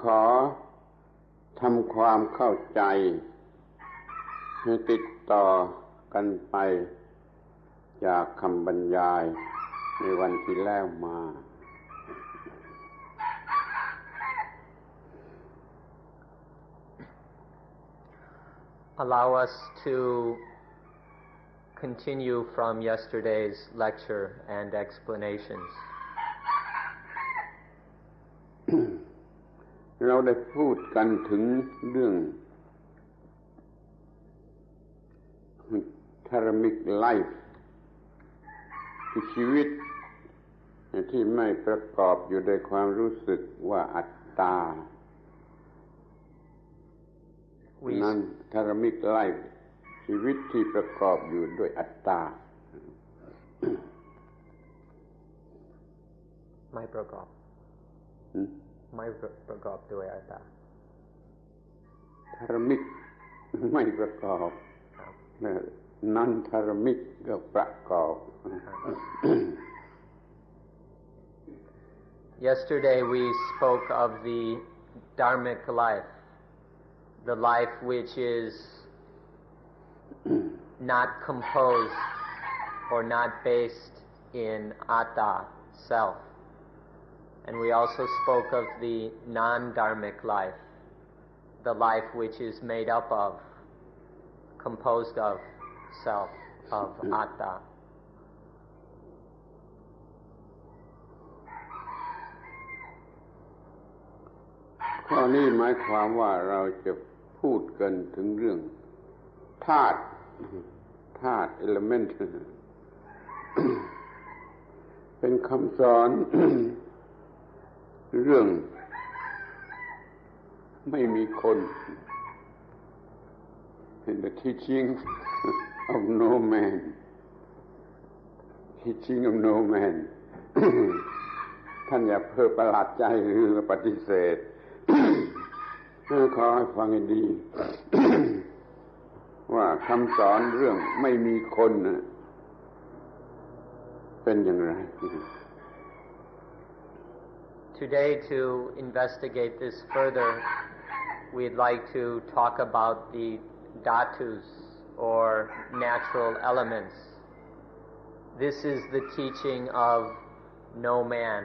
ขอทำความเข้าใจให้ติดต่อกันไปจากคำบรรยายในวันที่แล้วมา Allow us to continue from yesterday's lecture and explanations. เราได้พูดกันถึงเรื่อง Karmic Life คือชีวิตที่ไม่ประกอบอยู่ด้วยความรู้สึกว่าอัตตานั่น Karmic Life ชีวิตที่ประกอบอยู่ด้วยอัตตาไม่ประกอบไม่ประกอบด้วยอัตตา Karmic ไม่ประกอบนั่น Karmic ก็ประกอบ Yesterday we spoke of the dharmic life, the life which is not composed or not based in atta, self. And we also spoke of the non-dharmic life, the life which is made up of, composed of self, of atta. ข้อนี้หมายความว่าเราจะพูดกันถึงเรื่องธาตุ element เป็นคำสอน เรื่องไม่มีคน The teaching of no man teaching of no man ท่านอย่าเพ้อประหลาดใจหรือปฏิเสธ ขอให้ฟังให้ดี ว่าคำสอนเรื่องไม่มีคนเป็นอย่างไร Today, to investigate this further, we'd like to talk about the dhatus, or natural elements. This is the teaching of no man,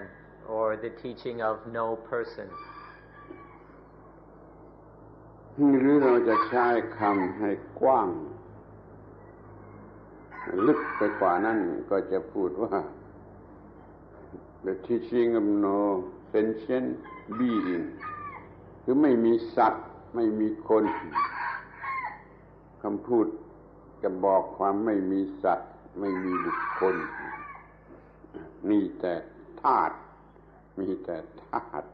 or the teaching of no person. หรือเราจะใช้คำให้กว้างลึกไปกว่านั้นก็จะพูดว่า The teaching of no sentient being คือไม่มีสัตว์ไม่มีคนคำพูดจะบอกความไม่มีสัตว์ไม่มีบุคคลมีแต่ธาตุมีแต่ธาตุ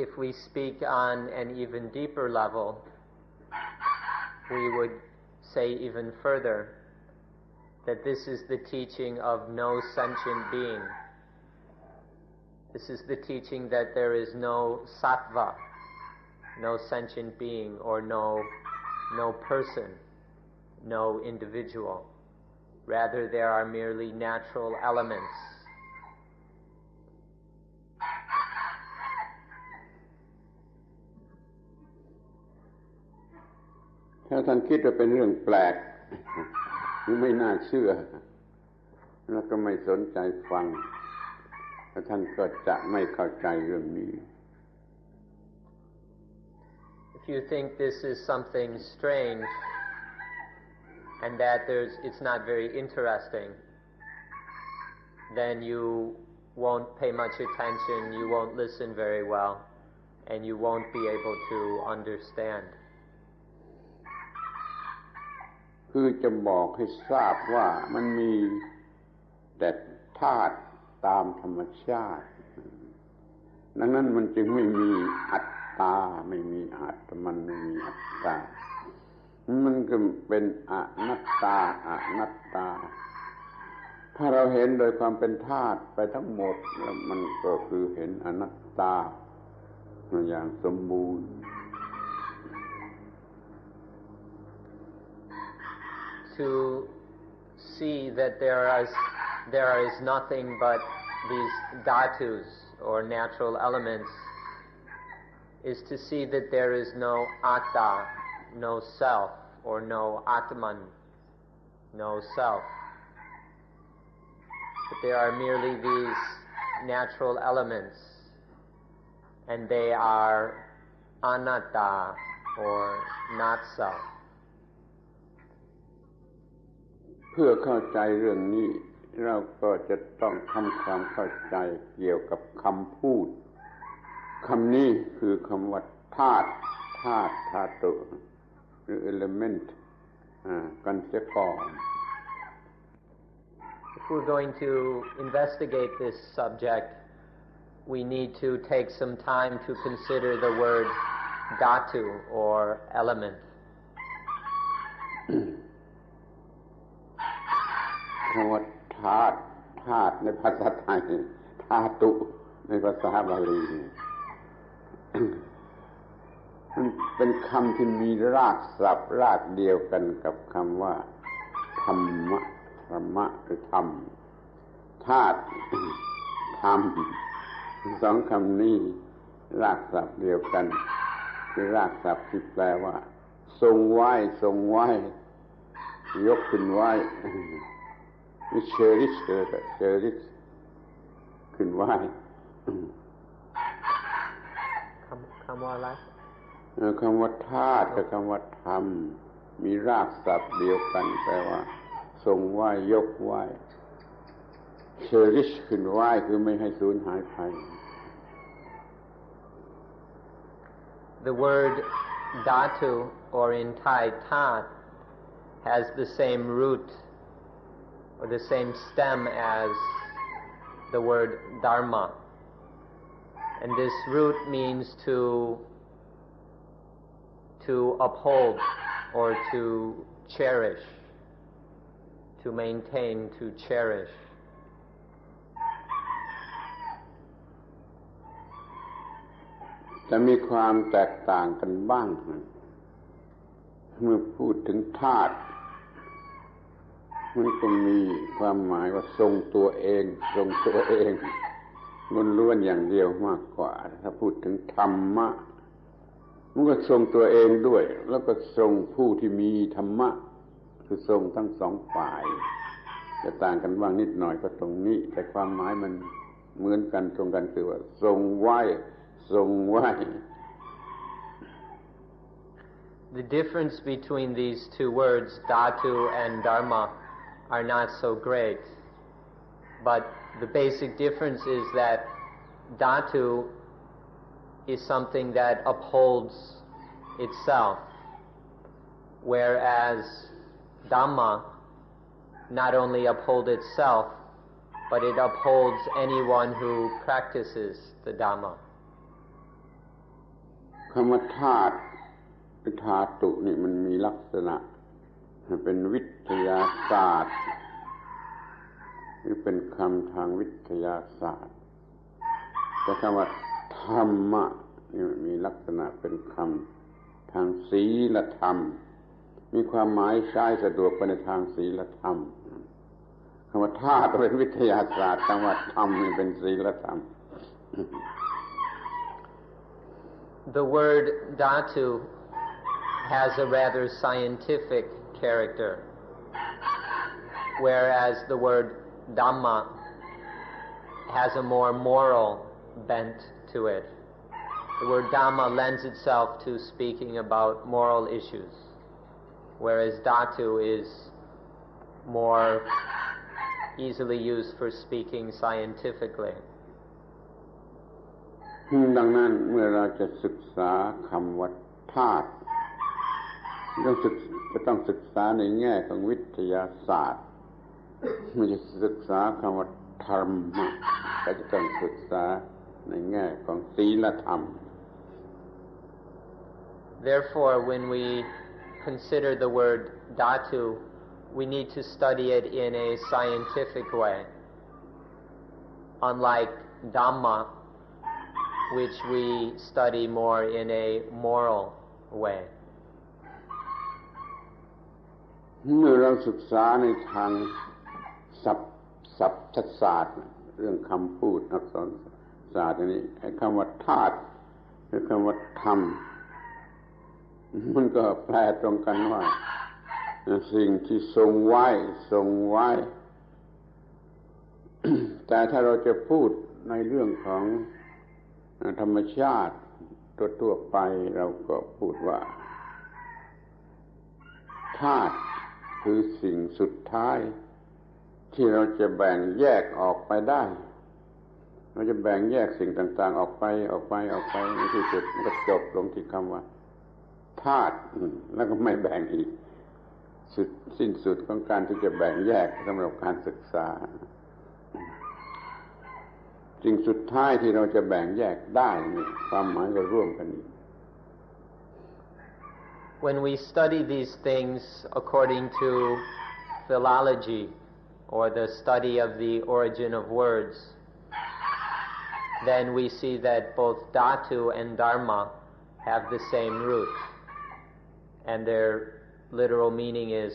If we speak on an even deeper level, we would say even further that this is the teaching of no sentient being. This is the teaching that there is no sattva, no sentient being, or no person, no individual. Rather, there are merely natural elements. ถ้าท่านคิดว่าเป็นเรื่องแปลกหรือไม่น่าเชื่อแล้วก็ไม่สนใจฟังแล้วท่านก็จะไม่เข้าใจเรื่องนี้ If you think this is something strange and that it's not very interesting, then you won't pay much attention, you won't listen very well, and you won't be able to understand. คือจะบอกให้ทราบว่ามันมีแต่ธาตุตามธรรมชาติดังนั้นมันจึงไม่มีอัตตาไม่มีอาตมันไม่มีอัตตามันก็เป็นอนัตตาถ้าเราเห็นโดยความเป็นธาตุไปทั้งหมดแล้วมันก็คือเห็นอนัตตาอย่างสมบูรณ์ To see that there is nothing but these dhatus or natural elements is to see that there is no atta, no self, or no atman, no self. But there are merely these natural elements, and they are anatta, or not self. เพื่อเข้าใจเรื่องนี้เราก็จะต้องทำความเข้าใจเกี่ยวกับคำพูดคำนี้คือคำว่าธาตุธาตุหรือ element กันเสียก่อน If we're going to investigate this subject, we need to take some time to consider the word dhatu or element. คำว่าธาตุในภาษาไทยธาตุในภาษาบาลีมันเป็นคำที่มีรากศัพท์รากเดียวกันกับคำว่าธรรมะหรือธรรมธาตุธรรมสองคำนี้รากศัพท์เดียวกันคือรากศัพท์ที่แปลว่าทรงไว้ยกขึ้นไว้เชอริชขึ้นไว้คำว่าอะไรคำว่าธาตุกับคำว่าธรรมมีรากศัพท์เดียวกันแปลว่าทรงไว้ยกไว้เชอริชขึ้นไว้คือไม่ให้สูญหายไป The word dhatu, or in Thai tat, has the same root or the same stem as the word dharma, and this root means to uphold or to cherish, to maintain, to cherish. จะมีความแตกต่างกันบ้างเมื่อพูดถึงธาตุมันก็มีความหมายว่าทรงตัวเองล้วนๆอย่างเดียวมากกว่าถ้าพูดถึงธรรมะมันก็ทรงตัวเองด้วยแล้วก็ทรงผู้ที่มีธรรมะคือทรงทั้งสองฝ่ายจะต่างกันบ้างนิดหน่อยก็ตรงนี้แต่ความหมายมันเหมือนกันตรงกันคือว่าทรงไว้The difference between these two words, dhatu and dharma, are not so great. But the basic difference is that dhatu is something that upholds itself, whereas dhamma not only upholds itself, but it upholds anyone who practices the dhamma. คำว่าธาตุธาตุนี่มันมีลักษณะเป็นวิทยาศาสตร์หรือเป็นคำทางวิทยาศาสตร์แต่คำว่าธรรมะนี่มีลักษณะเป็นคำทางศีลธรรมมีความหมายใช้สะดวกไปในทางศีลธรรมคำว่าธาตุเป็นวิทยาศาสตร์คำว่าธรรมนี่เป็นศีลธรรมThe word dhatu has a rather scientific character, whereas the word dhamma has a more moral bent to it. The word dhamma lends itself to speaking about moral issues, whereas dhatu is more easily used for speaking scientifically. ดังนั้นเมื่อเราจะศึกษาคำว่าธาตุจะต้องศึกษาในแง่ของวิทยาศาสตร์ไม่ใช่ศึกษาคำว่าธรรมะแต่จะต้องศึกษาในแง่ของศีลธรรม Therefore, when we consider the word dhatu, we need to study it in a scientific way, unlike dhamma, which we study more in a moral way. เมื่อเราศึกษาในทางศัพท์ศาสตร์เรื่องคำพูดอักษร ศาสตร์อันนี้ไอ้คำว่าธาตุหรือคำว่าธรรมมันก็แปลตรงกันว่าสิ่งที่ทรงไว้ แต่ถ้าเราจะพูดในเรื่องของธรรมชาติทั่วไปเราก็พูดว่าธาตุคือสิ่งสุดท้ายที่เราจะแบ่งแยกออกไปได้เราจะแบ่งแยกสิ่งต่างๆออกไปในที่สุดมันก็จบลงที่คำว่าธาตุแล้วก็ไม่แบ่งอีกสิ้นสุดของการที่จะแบ่งแยกสำหรับการศึกษาสิ่งสุดท้ายที่เราจะแบ่งแยกได้นี่ความหมายก็ร่วมกันอีก When we study these things according to philology or the study of the origin of words, then we see that both dhatu and dharma have the same root, and their literal meaning is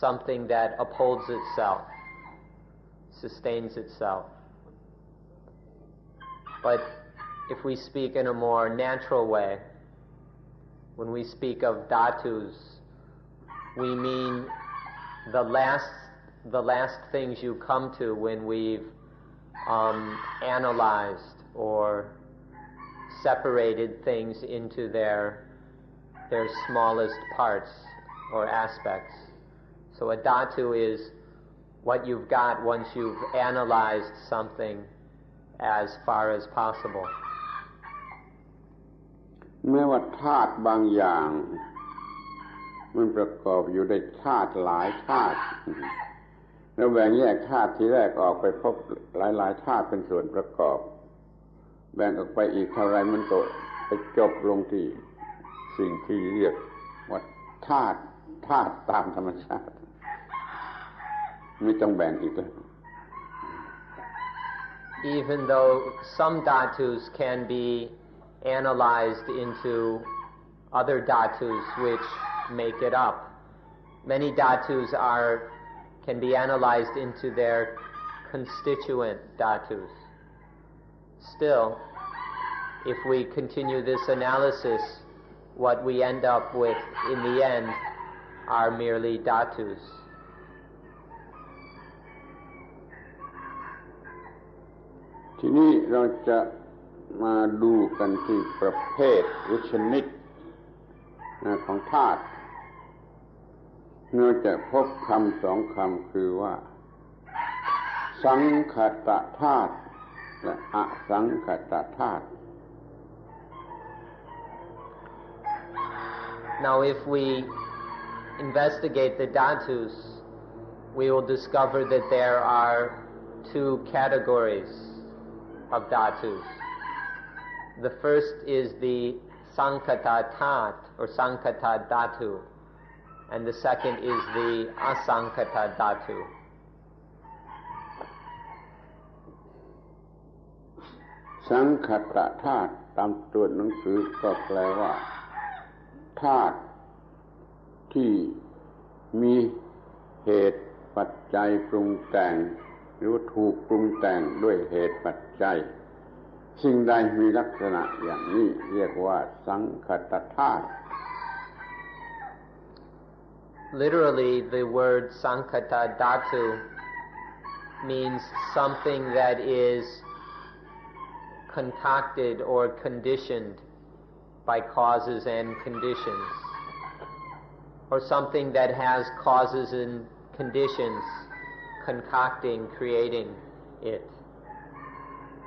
something that upholds itself, sustains itself. But if we speak in a more natural way, when we speak of dhatus, we mean the last things you come to when we've analyzed or separated things into their smallest parts or aspects. So a dhatu is what you've got once you've analyzed something as far as possible. แม้ว่าธาตุบางอย่างมันประกอบอยู่ด้วยธาตุหลายธาตุแล้วแบ่งแยกธาตุที่แรกออกไปพบหลายๆธาตุเป็นส่วนประกอบแบ่งออกไปอีกเท่าไรมันก็ไปจบลงที่สิ่งที่เรียกว่าธาตุตามธรรมชาติไม่ต้องแบ่งอีกแล้ว Even though some dhatus can be analyzed into other dhatus which make it up, many dhatus can be analyzed into their constituent dhatus. Still, if we continue this analysis, what we end up with in the end are merely dhatus. ทีนี้เราจะมาดูกันที่ประเภทหรือชนิดของธาตุเราจะพบคำสองคำคือว่าสังคตธาตุและอสังคตธาตุ Now if we investigate the dhatus, we will discover that there are two categories of dhatus. The first is the sankata tat or sankata dhatu, and the second is the asankata dhatu. สังคตธาตุตามตัวหนังสือก็แปลว่าธาตุที่มีเหตุปัจจัยปรุงแต่งหรือว่าถูกปรุงแต่งด้วยเหตุปัจจัยสิ่งใดมีลักษณะอย่างนี้เรียกว่าสังคตธาตุ Literally, the word sankata dhatu means something that is concocted or conditioned by causes and conditions, or something that has causes and conditions concocting, creating it.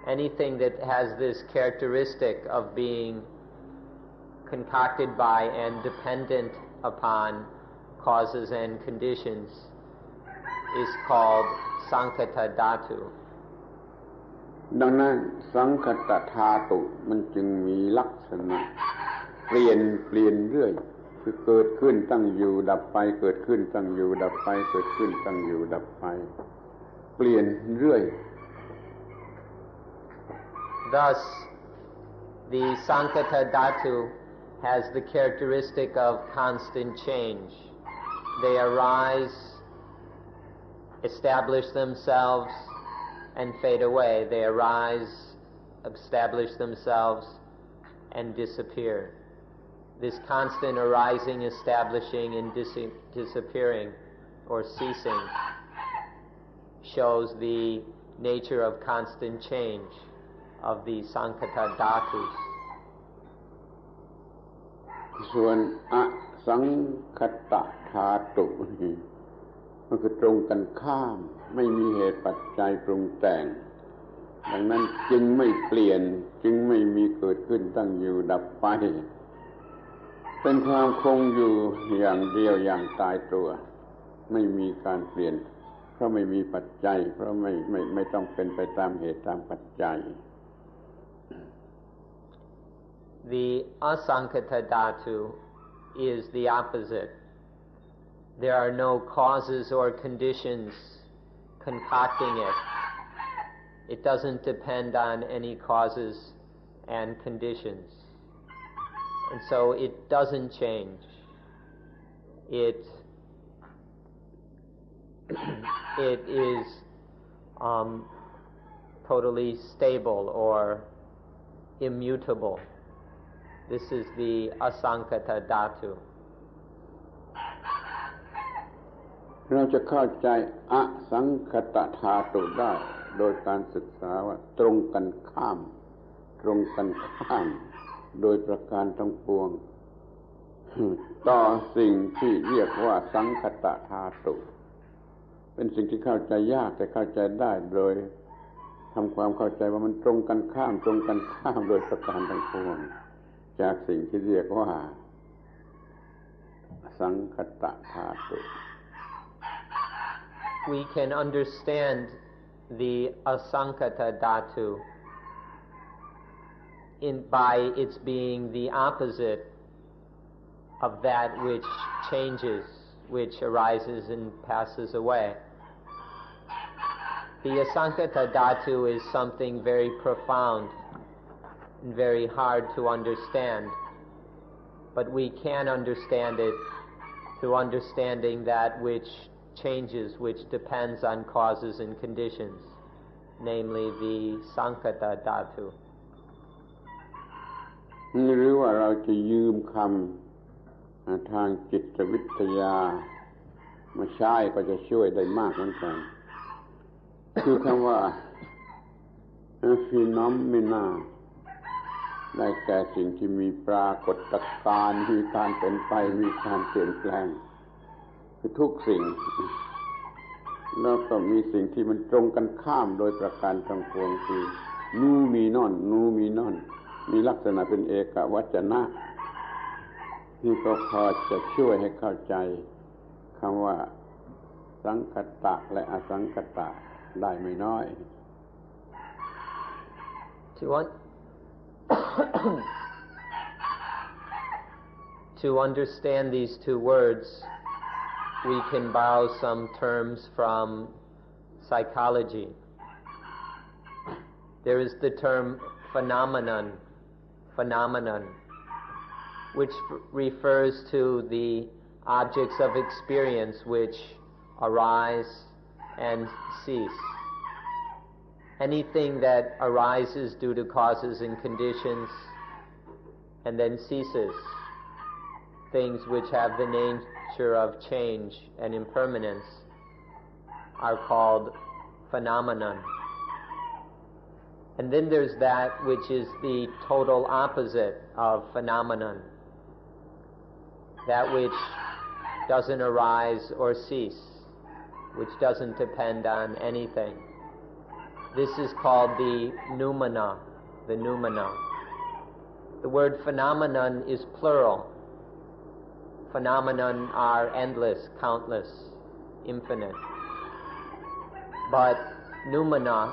Anything that has this characteristic of being concocted by and dependent upon causes and conditions is called sankata dhatu. ดังนั้นสังคตธาตุมันจึงมีลักษณะเปลี่ยนเรื่อยคือเกิดขึ้นตั้งอยู่ดับไปเกิดขึ้นตั้งอยู่ดับไปเกิดขึ้นตั้งอยู่ดับไปเปลี่ยนเรื่อย Thus, the sankata dhatu has the characteristic of constant change. They arise, establish themselves, and fade away. They arise, establish themselves and disappear. This constant arising, establishing, and disappearing or ceasing shows the nature of constant change of the Sankhata Dhatus. ส่วนอสังคตธาตุมันคือตรงกันข้ามไม่มีเหตุปัจจัยปรุงแต่งดังนั้นจึงไม่เปลี่ยนจึงไม่มีเกิดขึ้นตั้งอยู่ดับไปเป็นความคงอยู่อย่างเดียวอย่างตายตัวไม่มีการเปลี่ยนเพราะไม่มีปัจจัยเพราะไม่ต้องเป็นไปตามเหตุตามปัจจัย The asankata dhatu is the opposite. There are no causes or conditions concocting it. It doesn't depend on any causes and conditions. And so it doesn't change. It is totally stable or immutable. This is the asankata dhatu. เราจะเข้าใจอสังคตธาตุได้โดยการศึกษาว่าตรงกันข้ามโดยประการทั้งปวงต่อสิ่งที่เรียกว่าสังคตธาตุเป็นสิ่งที่เข้าใจยากแต่เข้าใจได้โดยทำความเข้าใจว่ามันตรงกันข้ามโดยประการทั้งปวงจากสิ่งที่เรียกว่าสังคตธาตุ We can understand the asankata dhatu by its being the opposite of that which changes, which arises and passes away. The asankata dhatu is something very profound and very hard to understand, but we can understand it through understanding that which changes, which depends on causes and conditions, namely the Sankhata Dhatu. หรือว่าเราจะยืมคำทางจิตวิทยามาใช้ก็จะช่วยได้มากเหมือนกันคือคำว่า phenomena ได้แก่สิ่งที่มีปรากฏการณ์มีการเป็นไปมีการเปลี่ยนแปลงคือทุกสิ่งแล้วก็มีสิ่งที่มันตรงกันข้ามโดยประการทั้งปวงคือนูมีนอนมีลักษณะเป็นเอกวจนะที่ก็พอจะช่วยให้เข้าใจคำว่าสังคตะและอสังคตะได้ไม่น้อย To understand these two words, we can borrow some terms from psychology. There is the term phenomenon, which refers to the objects of experience which arise and cease. Anything that arises due to causes and conditions and then ceases, things which have the nature of change and impermanence, are called phenomenon. And then there's that which is the total opposite of phenomenon, that which doesn't arise or cease, which doesn't depend on anything. This is called the noumena. The word phenomenon is plural. Phenomenon are endless, countless, infinite. But noumena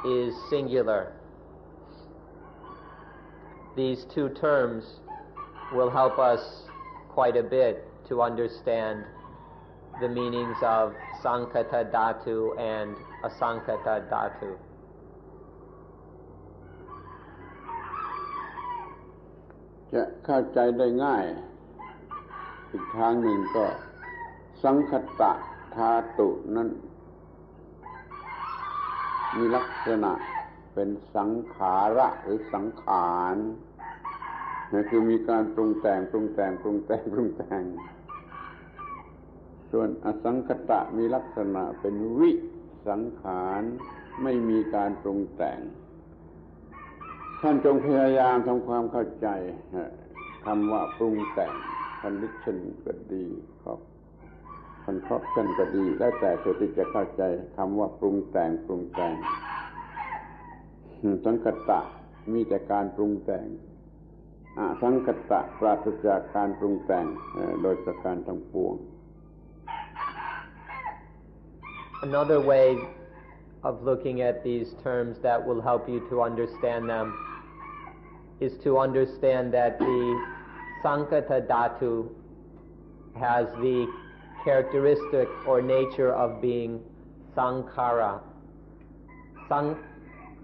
is singular. These two terms will help us quite a bit to understand the meanings of Sankhata Dhatu and Asankata Dhatu. จะเข้าใจได้ง่ายอีกทางหนึ่งก็สังคตธาตุนั้นมีลักษณะ เป็นสังขาระหรือสังขารนั่นคือมีการปรุงแต่งส่วนอสังคตะมีลักษณะเป็นวิสังขารไม่มีการปรุงแต่งท่านจงพยายามทำความเข้าใจคำว่าปรุงแต่ง condition ก็ดีconcoction ก็ดีแล้วแต่เธอที่จะเข้าใจคำว่าปรุงแต่งสังคตะมีแต่การปรุงแต่งอสังคตะปราศจากการปรุงแต่งโดยประการทั้งปวง Another way of looking at these terms that will help you to understand them is to understand that the Sankata Dhatu has the characteristic or nature of being Sankhara.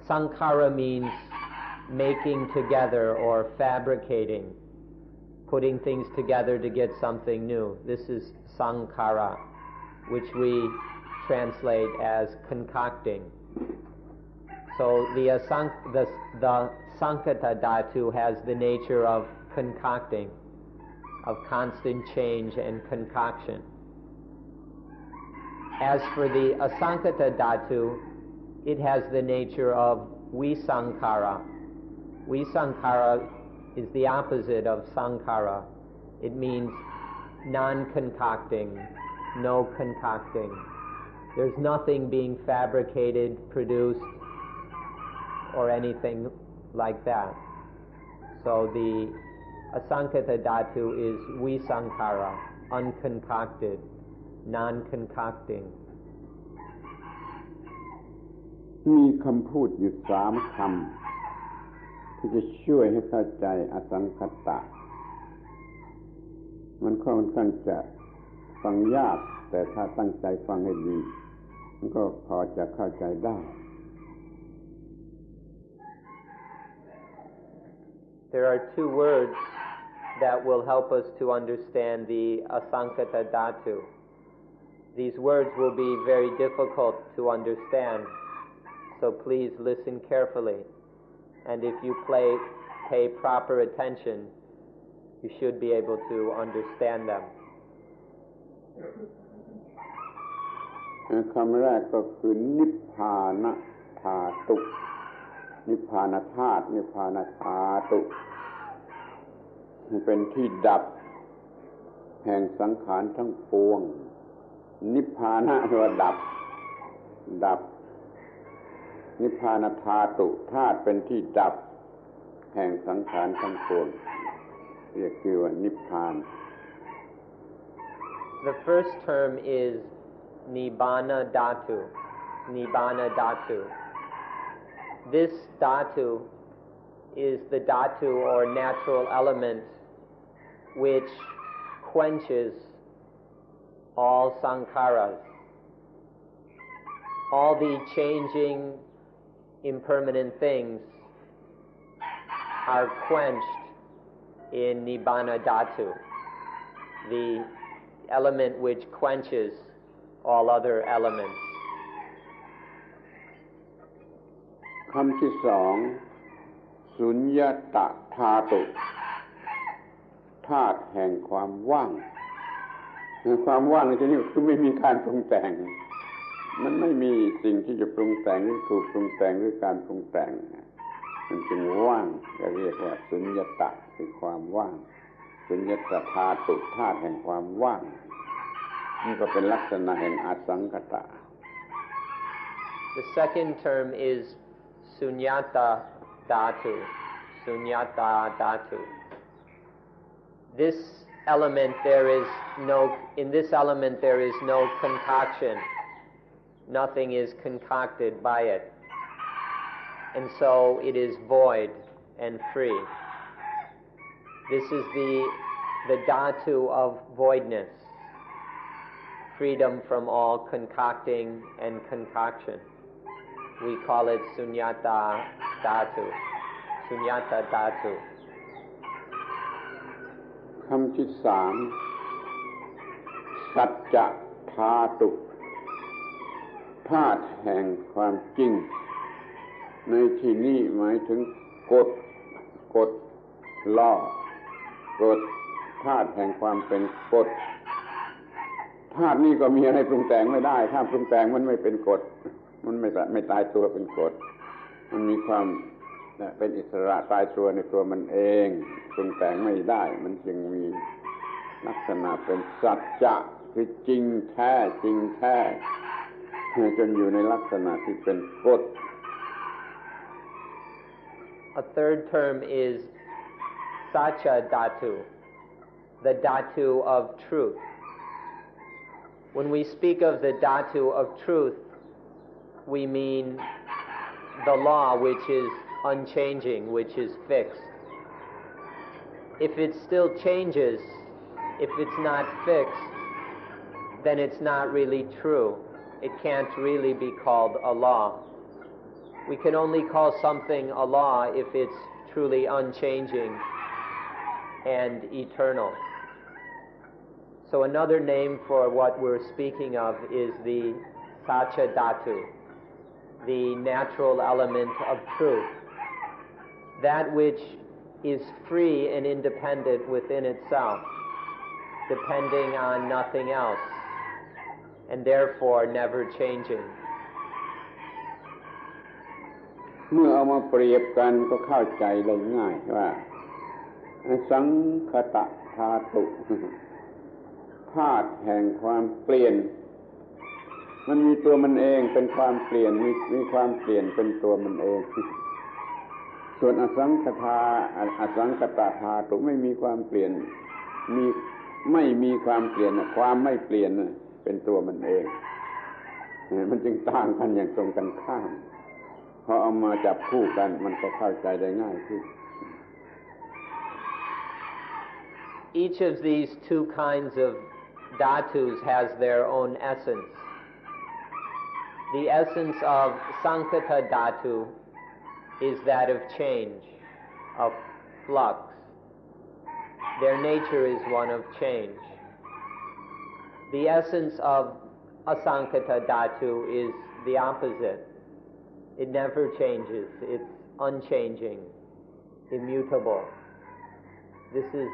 Sankhara means making together or fabricating, putting things together to get something new. This is Sankhara, which we translate as concocting. So the Sankata Dhatu has the nature of concocting, of constant change and concoction. As for the Asankata Dhatu, it has the nature of Visankhara. Visankhara is the opposite of Sankhara. It means non-concocting, no concocting. There's nothing being fabricated, produced, or anything like that. So the Asankata Dhatu is Visankhara, unconcocted, non-concocting. มีคำพูดอยู่3 คำที่จะช่วยให้เข้าใจอสังคตะมันค่อนข้างจะฟังยากแต่ถ้าตั้งใจฟังให้ดีมันก็พอจะเข้าใจได้ There are 2 words that will help us to understand the Asankata Dhatu. These words will be very difficult to understand, so please listen carefully. And if you pay proper attention, you should be able to understand them. คำแรกก็คือนิพพานธาตุนิพพานธาตุนิพพานธาตุเป็นที่ดับแห่งสังขารทั้งปวงนิพพานะแปลว่าดับนิพพานธาตุธาตุเป็นที่ดับแห่งสังขารทั้งปวงเรียกชื่อว่านิพพาน The first term is Nibbana Dhatu. This Dhatu is the Dhatu or natural element which quenches all sankharas. All the changing, impermanent things are quenched in Nibbana Dhatu, the element which quenches all other elements. คำที่2สุญญตธาตุธาตุแห่งความว่างความว่างในที่นี้คือไม่มีการปรุงแต่งมันไม่มีสิ่งที่จะปรุงแต่งหรือถูกปรุงแต่งหรือการปรุงแต่งมันจึงว่างก็เรียกว่าสุญญตะคือความว่างสุญญตธาตุธาตุแห่งความว่างนี่ก็เป็นลักษณะแห่งอสังคตะ The second term is Sunyata Dhatu. This element in this element there is no concoction. Nothing is concocted by it. And so it is void and free. This is the dhatu of voidness, freedom from all concocting and concoction. We call it Sunyata Dhatu. คำที่3สัจจะธาตุธาตุแห่งความจริง ในที่นี้หมายถึงกฎกฎธาตุแห่งความเป็นกฎธาตุนี้ก็มีอะไรปรุงแต่งไม่ได้ถ้าปรุงแต่งมันไม่เป็นกฎมันไม่ตายตัวเป็นกฎมันมีความเป็นอิสระตายตัวในตัวมันเองปรุงแต่งไม่ได้มันจึงมีลักษณะเป็นสัจจะคือจริงแท้จนอยู่ในลักษณะที่เป็นกฎ A third term is Sacha Dhatu, the Dhatu of truth. When we speak of the Dhatu of truth, we mean the law which is unchanging, which is fixed. If it still changes, if it's not fixed, then it's not really true. It can't really be called a law. We can only call something a law if it's truly unchanging and eternal. So another name for what we're speaking of is the Sacha Dhatu, the natural element of truth, that which is free and independent within itself, depending on nothing else, and therefore never changing. เมื่อเอามาเปรียบกันก็เข้าใจได้ง่ายว่าสังคตธาตุธาตุแห่งความเปลี่ยนมันมีตัวมันเองเป็นความเปลี่ยนมีความเปลี่ยนเป็นตัวมันเองส่วนอสังคตธาตุไม่มีความเปลี่ยนไม่มีความเปลี่ยนความไม่เปลี่ยนเป็นตัวมันเองมันจึงต่างกันอย่างตรงกันข้ามพอเอามาจับคู่กันมันก็เข้าใจได้ง่ายขึ้น Each of these two kinds of dhatus has their own essence. The essence of Sankata Dhatu is that of change, of flux. Their nature is one of change. The essence of Asankata Dhatu is the opposite. It never changes. It's unchanging, immutable. This is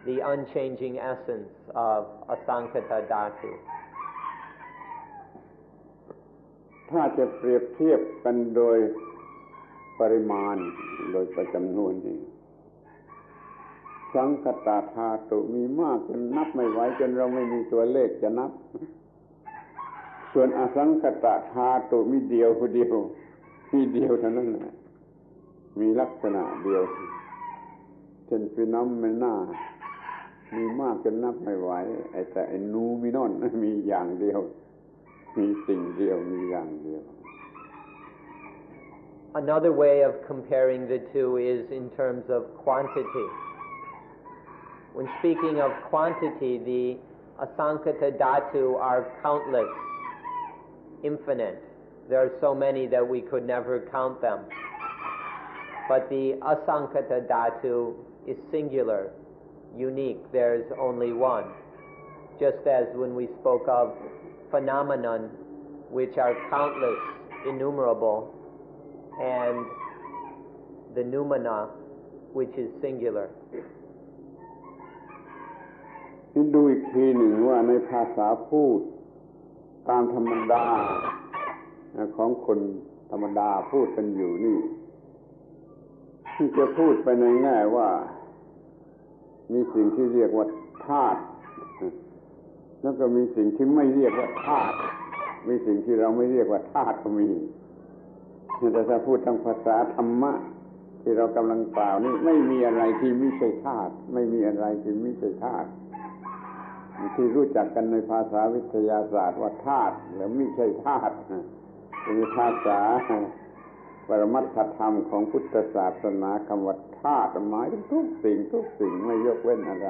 the unchanging essence of Asankata Dhatu. ถ้าจะเปรียบเทียบกันโดยปริมาณโดยประจำนวนนี้สังคตธาตุมีมากจนนับไม่ไหวจนเราไม่มีตัวเลขจะนับส่วนอสังคตธาตุมีเดียวเท่านั้นนะมีลักษณะเดียวเช่นฟีนอเมนามีมากจนนับไม่ไหวแต่นูมินอนมีอย่างเดียวมีสิ่งเดียวมีอย่างเดียว Another way of comparing the two is in terms of quantity. When speaking of quantity, the Asankata Dhatu are countless, infinite. There are so many that we could never count them. But the Asankata Dhatu is singular, unique. There's only one. Just as when we spoke of phenomenon, which are countless, innumerable, and the noumena, which is singular. ดูอีกทีหนึ่งว่าในภาษาพูดตามธรรมดาของคนธรรมดาพูดกันอยู่นี่ที่จะพูดไปในแง่ว่ามีสิ่งที่เรียกว่าธาตุแล้วก็มีสิ่งที่ไม่เรียกว่าธาตุมีสิ่งที่เราไม่เรียกว่าธาตุก็มีแต่ถ้าพูดทางภาษาธรรมะที่เรากำลังกล่าวนี่ไม่มีอะไรที่ไม่ใช่ธาตุไม่มีอะไรที่ไม่ใช่ธาตุที่รู้จักกันในภาษาวิทยาศาสตร์ว่าธาตุหรือไม่ใช่ธาตุเป็นภาษาปรมัตถธรรมของพุทธศาสนาคำว่าธาตุหมายถึงทุกสิ่งไม่ยกเว้นอะไร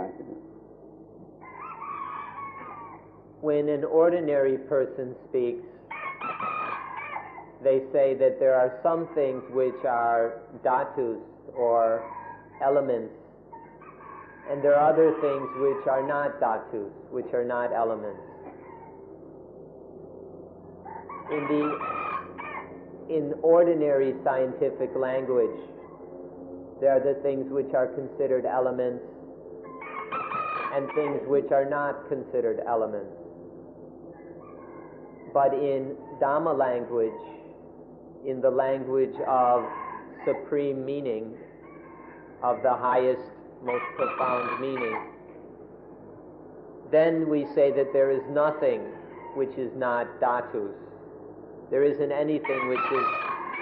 When an ordinary person speaks, they say that there are some things which are dhatus or elements, and there are other things which are not dhatus, which are not in ordinary scientific language, there are the things which are considered elements and things which are not considered elements. But in Dhamma language, in the language of supreme meaning, of the highest, most profound meaning, then we say that there is nothing which is not dhatus. There isn't anything which is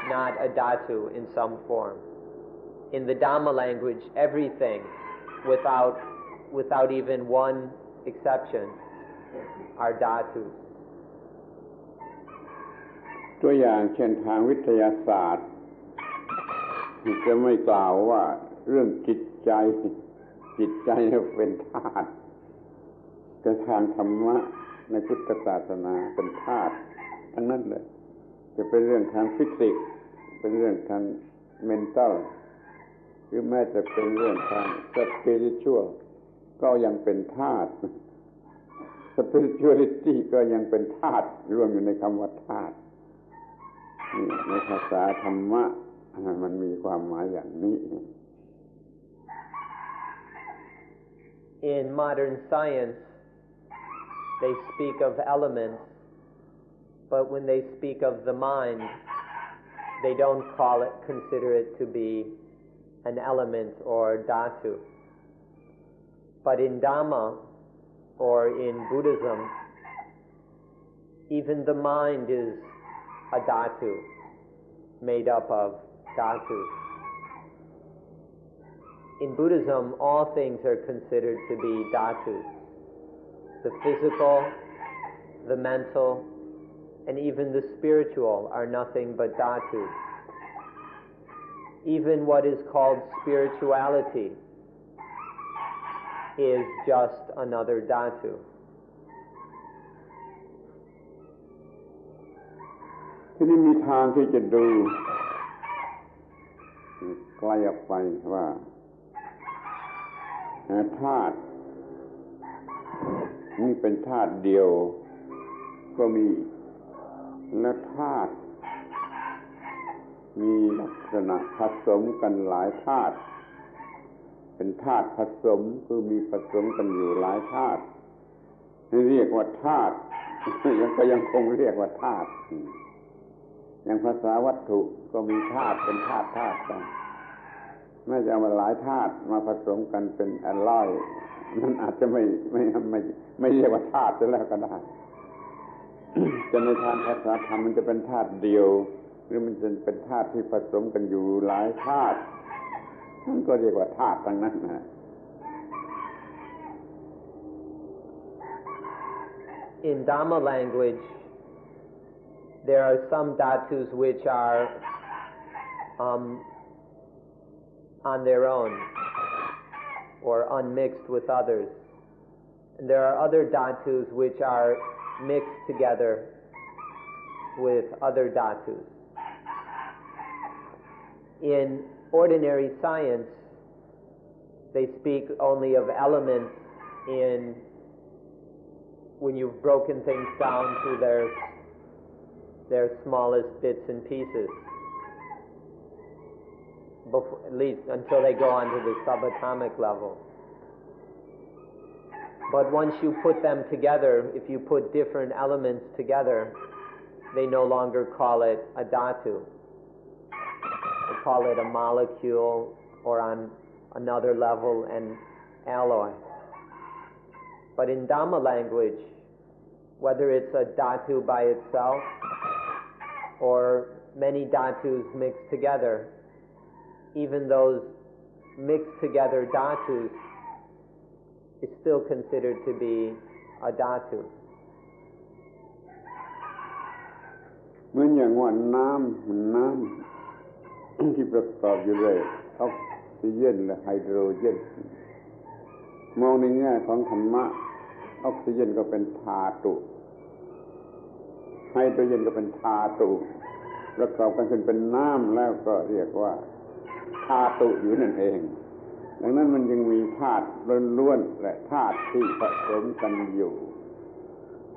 not a dhatu in some form. In the Dhamma language, everything, without even one exception, are dhatus. ตัวอย่างเช่นทางวิทยาศาสตร์จะไม่กล่าวว่าเรื่องจิตใจเป็นธาตุแต่ทางธรรมะในพุทธศาสนาเป็นธาตุทั้งนั้นเลยจะเป็นเรื่องทางฟิสิกส์เป็นเรื่องทางเมนทัลหรือแม้จะเป็นเรื่องทางสปิริชวลก็ยังเป็นธาตุสปิริชวลิตี้ก็ยังเป็นธาตุรวมอยู่ในคำว่าธาตุนี่ในภาษาธรรมะมันมีความหมายอย่างนี้ In modern science, they speak of elements, but when they speak of the mind, they don't consider it to be an element or dhatu. But in Dhamma or in Buddhism, even the mind is a dhatu, made up of dhatus. In Buddhism, all things are considered to be dhatus. The physical, the mental, and even the spiritual are nothing but dhatus. Even what is called spirituality is just another dhatu. ที่นี่มีทางที่จะดูไกลออกไปว่าธาตุนี่เป็นธาตุเดียวก็มีและธาตุมีลักษณะผสมกันหลายธาตุเป็นธาตุผสมคือมีผสมกันอยู่หลายธาตุเรียกว่าธาตุยังคงเรียกว่าธาตุอย่างภาษาวัตถุก็มีธาตุเป็นธาตุกันไม่จะเอามาหลายธาตุมาผสมกันเป็นแอลลอยมันอาจจะไม่เรียกว่าธาตุแล้วก็ได้จะในทางภาษาธรรมมันจะเป็นธาตุเดียวหรือมันจะเป็นธาตุที่ผสมกันอยู่หลายธาตุนั่นก็เรียกว่าธาตุทั้งนั้นนะ In Dhamma language, there are some dhatus which are on their own or unmixed with others. And there are other dhatus which are mixed together with other dhatus. In ordinary science, they speak only of elements when you've broken things down to their smallest bits and pieces, at least until they go on to the subatomic level. But once you put them together, if you put different elements together, they no longer call it a dhatu. They call it a molecule, or on another level, an alloy. But in Dhamma language, whether it's a dhatu by itself or many dhatus mixed together, even those mixed together dhatus is still considered to be a dhatu. เหมือนอย่างว่าน้ำที่ประกอบอยู่ด้วยออกซิเจนและไฮโดรเจนมองในแง่ของธรรมะออกซิเจนก็เป็นธาตุไฮโดรเจนก็เป็นธาตุประกอบกันขึ้นเป็นน้ำแล้วก็เรียกว่าธาตุอยู่นั่นเองดังนั้นมันยังมีธาตุล้วนๆและธาตุที่ผสมกันอยู่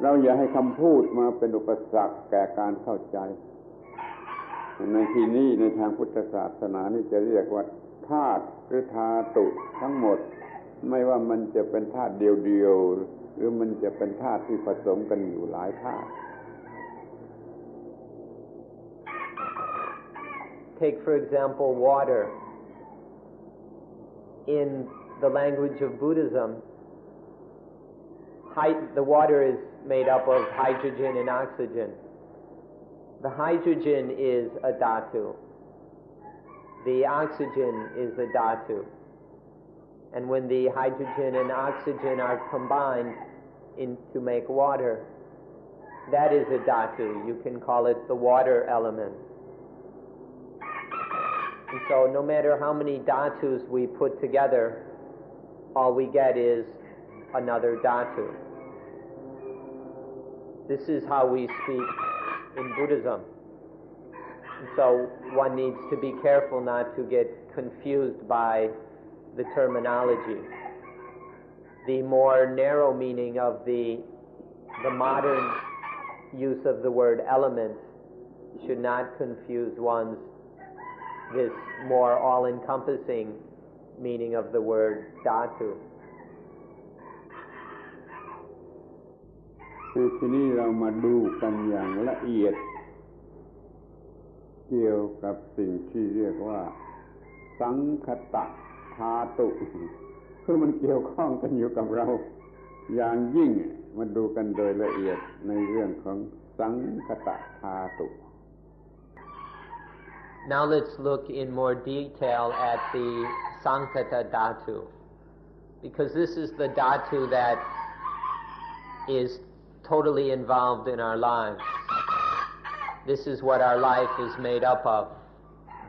เราอย่าให้คำพูดมาเป็นอุปสรรคแก่การเข้าใจ ในที่นี้ในทางพุทธศาสนานี่จะเรียกว่าธาตุหรือธาตุทั้งหมดไม่ว่ามันจะเป็นธาตุเดียวๆหรือมันจะเป็นธาตุที่ผสมกันอยู่หลายธาตุ Take for example water. In the language of Buddhism, the water is made up of hydrogen and oxygen. The hydrogen is a dhatu. The oxygen is a dhatu. And when the hydrogen and oxygen are combined to make water, that is a dhatu. You can call it the water element. And so no matter how many dhatus we put together, all we get is another dhatu. This is how we speak in Buddhism. And so one needs to be careful not to get confused by the terminology. The more narrow meaning of the modern use of the word element should not confuse this more all-encompassing meaning of the word dhatu. ทีนี้เรามาดูกันอย่างละเอียดเกี่ยวกับสิ่งที่เรียกว่าสังคตธาตุคือมันเกี่ยวข้องกันอยู่กับเราอย่างยิ่งมาดูกันโดยละเอียดในเรื่องของสังคตธาตุ Now let's look in more detail at the Sankata Dhatu, because this is the Dhatu that is totally involved in our lives. This is what our life is made up of,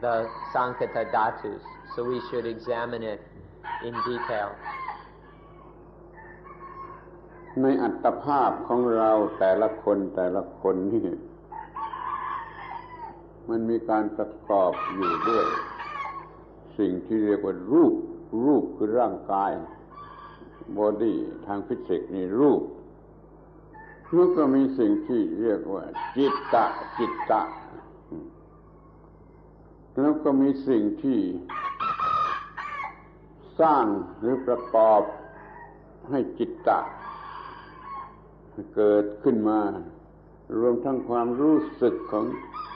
the Sankata Dhatus, so we should examine it in detail. ในอัตภาพของเราแต่ละคนนี่มันมีการประกอบอยู่ด้วยสิ่งที่เรียกว่ารูปคือร่างกาย body ทางฟิสิกส์นี่รูปแล้วก็มีสิ่งที่เรียกว่าจิตตะแล้วก็มีสิ่งที่สร้างหรือประกอบให้จิตตะเกิดขึ้นมารวมทั้งความรู้สึกของ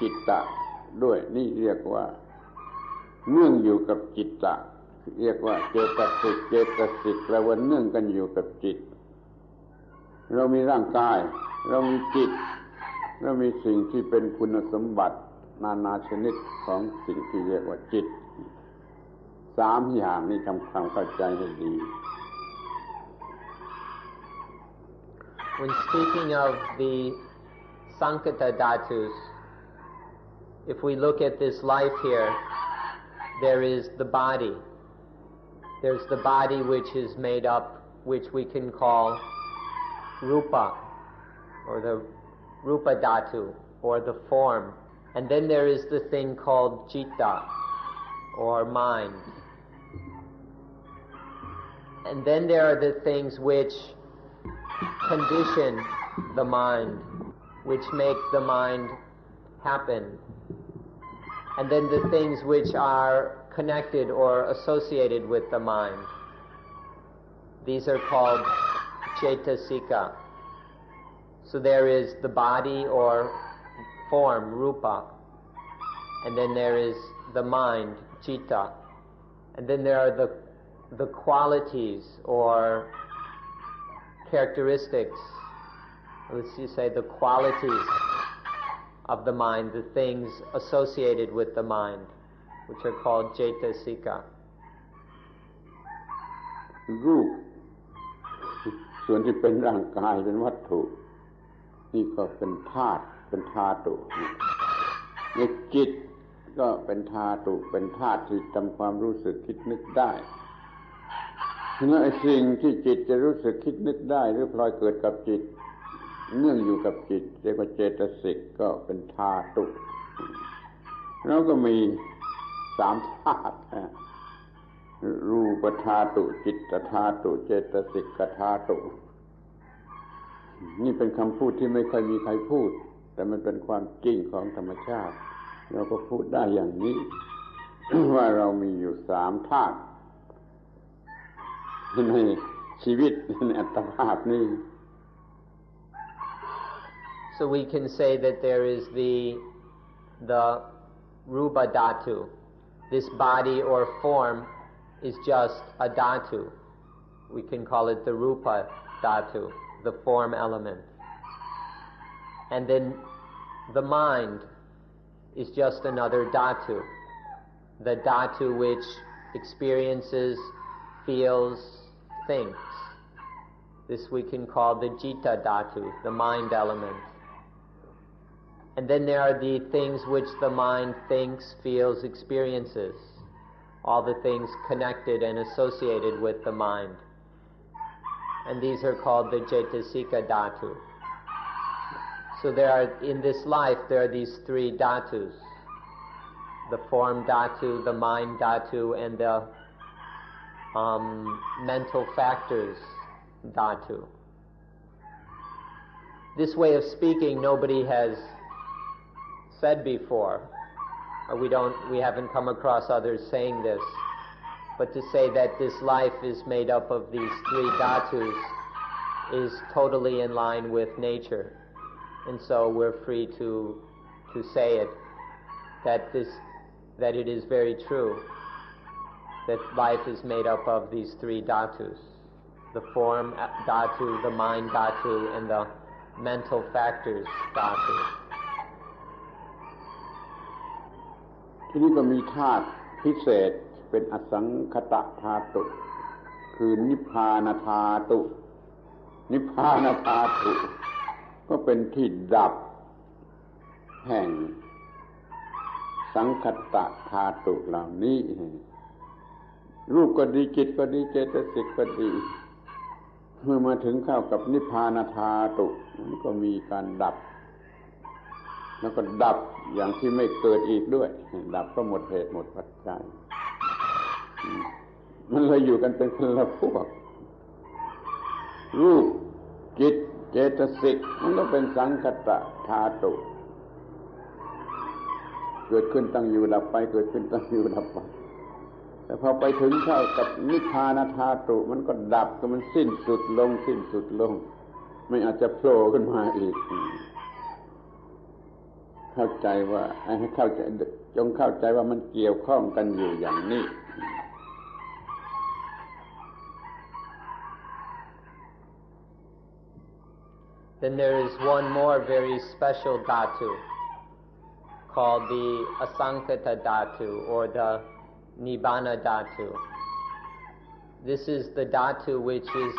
จิตตะด้วยนี่เรียกว่าเนื่องอยู่กับจิตตะเรียกว่าเจตสิกแปลว่าเนื่องกันอยู่กับจิตเรามีร่างกายเรามีจิตเรามีสิ่งที่เป็นคุณสมบัตินานาชนิดของสิ่งที่เรียกว่าจิตสามอย่างนี้ทำความเข้าใจให้ดี When speaking of the Sankata Dhatus, if we look at this life here, there is the body. There's the body which is made up, which we can call Rupa, or the Rupa Dhatu, or the form. And then there is the thing called Citta, or mind. And then there are the things which condition the mind, which make the mind happen. And then the things which are connected or associated with the mind. These are called Cetasika. So there is the body or form, Rupa. And then there is the mind, Citta. And then there are the qualities or characteristics, let's just say the qualities of the mind, the things associated with the mind, which are called Cetasika. รูปส่วนที่เป็นร่างกายเป็นวัตถุนี่ก็เป็นธาตุเป็นธาตุในจิตก็เป็นธาตุเป็นธาตุที่ทำความรู้สึกคิดนึกได้แล้วไอ้สิ่งที่จิตจะรู้สึกคิดนึกได้หรือพลอยเกิดกับจิตเนื่องอยู่กับจิตเรียกว่าเจตสิกก็เป็นธาตุแล้วก็มีสามธาตุรูปธาตุจิตธาตุเจตสิกธาตุนี่เป็นคำพูดที่ไม่ค่อยมีใครพูดแต่มันเป็นความจริงของธรรมชาติ เราก็พูดได้อย่างนี้ ว่าเรามีอยู่3ธาตุในชีวิตในอัตภาพนี้ So we can say that there is the rupa dhatu. This body or form is just a dhatu. We can call it the rupa dhatu, the form element. And then the mind is just another dhatu, the dhatu which experiences, feels, thinks. This we can call the citta dhatu, the mind element. And then there are the things which the mind thinks, feels, experiences, all the things connected and associated with the mind. And these are called the cetasika dhatu. So there are, in this life, there are these 3 dhatus, the form dhatu, the mind dhatu, and the mental factors dhatu. This way of speaking nobody has said before. We haven't come across others saying this. But to say that this life is made up of these 3 dhatus is totally in line with nature. And so we're free to say it, that it is very true that life is made up of these 3 dhatus, the form dhatu, the mind dhatu, and the mental factors dhatu. ที่นี่ก็มีธาตุพิเศษเป็นอสังคตธาตุคือนิพพานธาตุนิพพานธาตุก็เป็นที่ดับแห่งสังคตธาตุเหล่านี้รูปก็ดีจิตก็ดีเจตสิกก็ดีเมื่อมาถึงเข้ากับนิพพานธาตุมันก็มีการดับแล้วก็ดับอย่างที่ไม่เกิดอีกด้วยดับก็หมดเหตุหมดปัจจัยมันเลยอยู่กันเป็นคนละพวกรูปจิตเจตสิกมันก็เป็นสังคตธาตุเกิดขึ้นตั้งอยู่ดับไปเกิดขึ้นตั้งอยู่ดับไปแต่พอไปถึงเข้ากับนิพพานธาตุมันก็ดับก็มันสิ้นสุดลงสิ้นสุดลงไม่อาจจะโผล่ขึ้นมาอีกเข้าใจว่าให้เข้าใจจงเข้าใจว่ามันเกี่ยวข้องกันอยู่อย่างนี้ Then there is one more very special dhatu called the asankata dhatu or the nibbana dhatu. This is the dhatu which is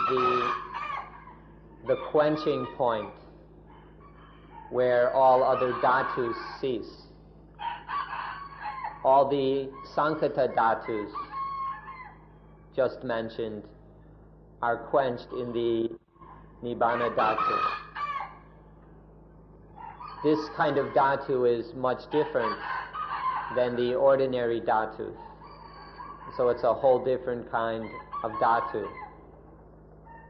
the quenching point where all other dhatus cease. All the sankata dhatus just mentioned are quenched in the nibbana dhatu. This kind of dhatu is much different than the ordinary dhatus. So it's a whole different kind of dhatu.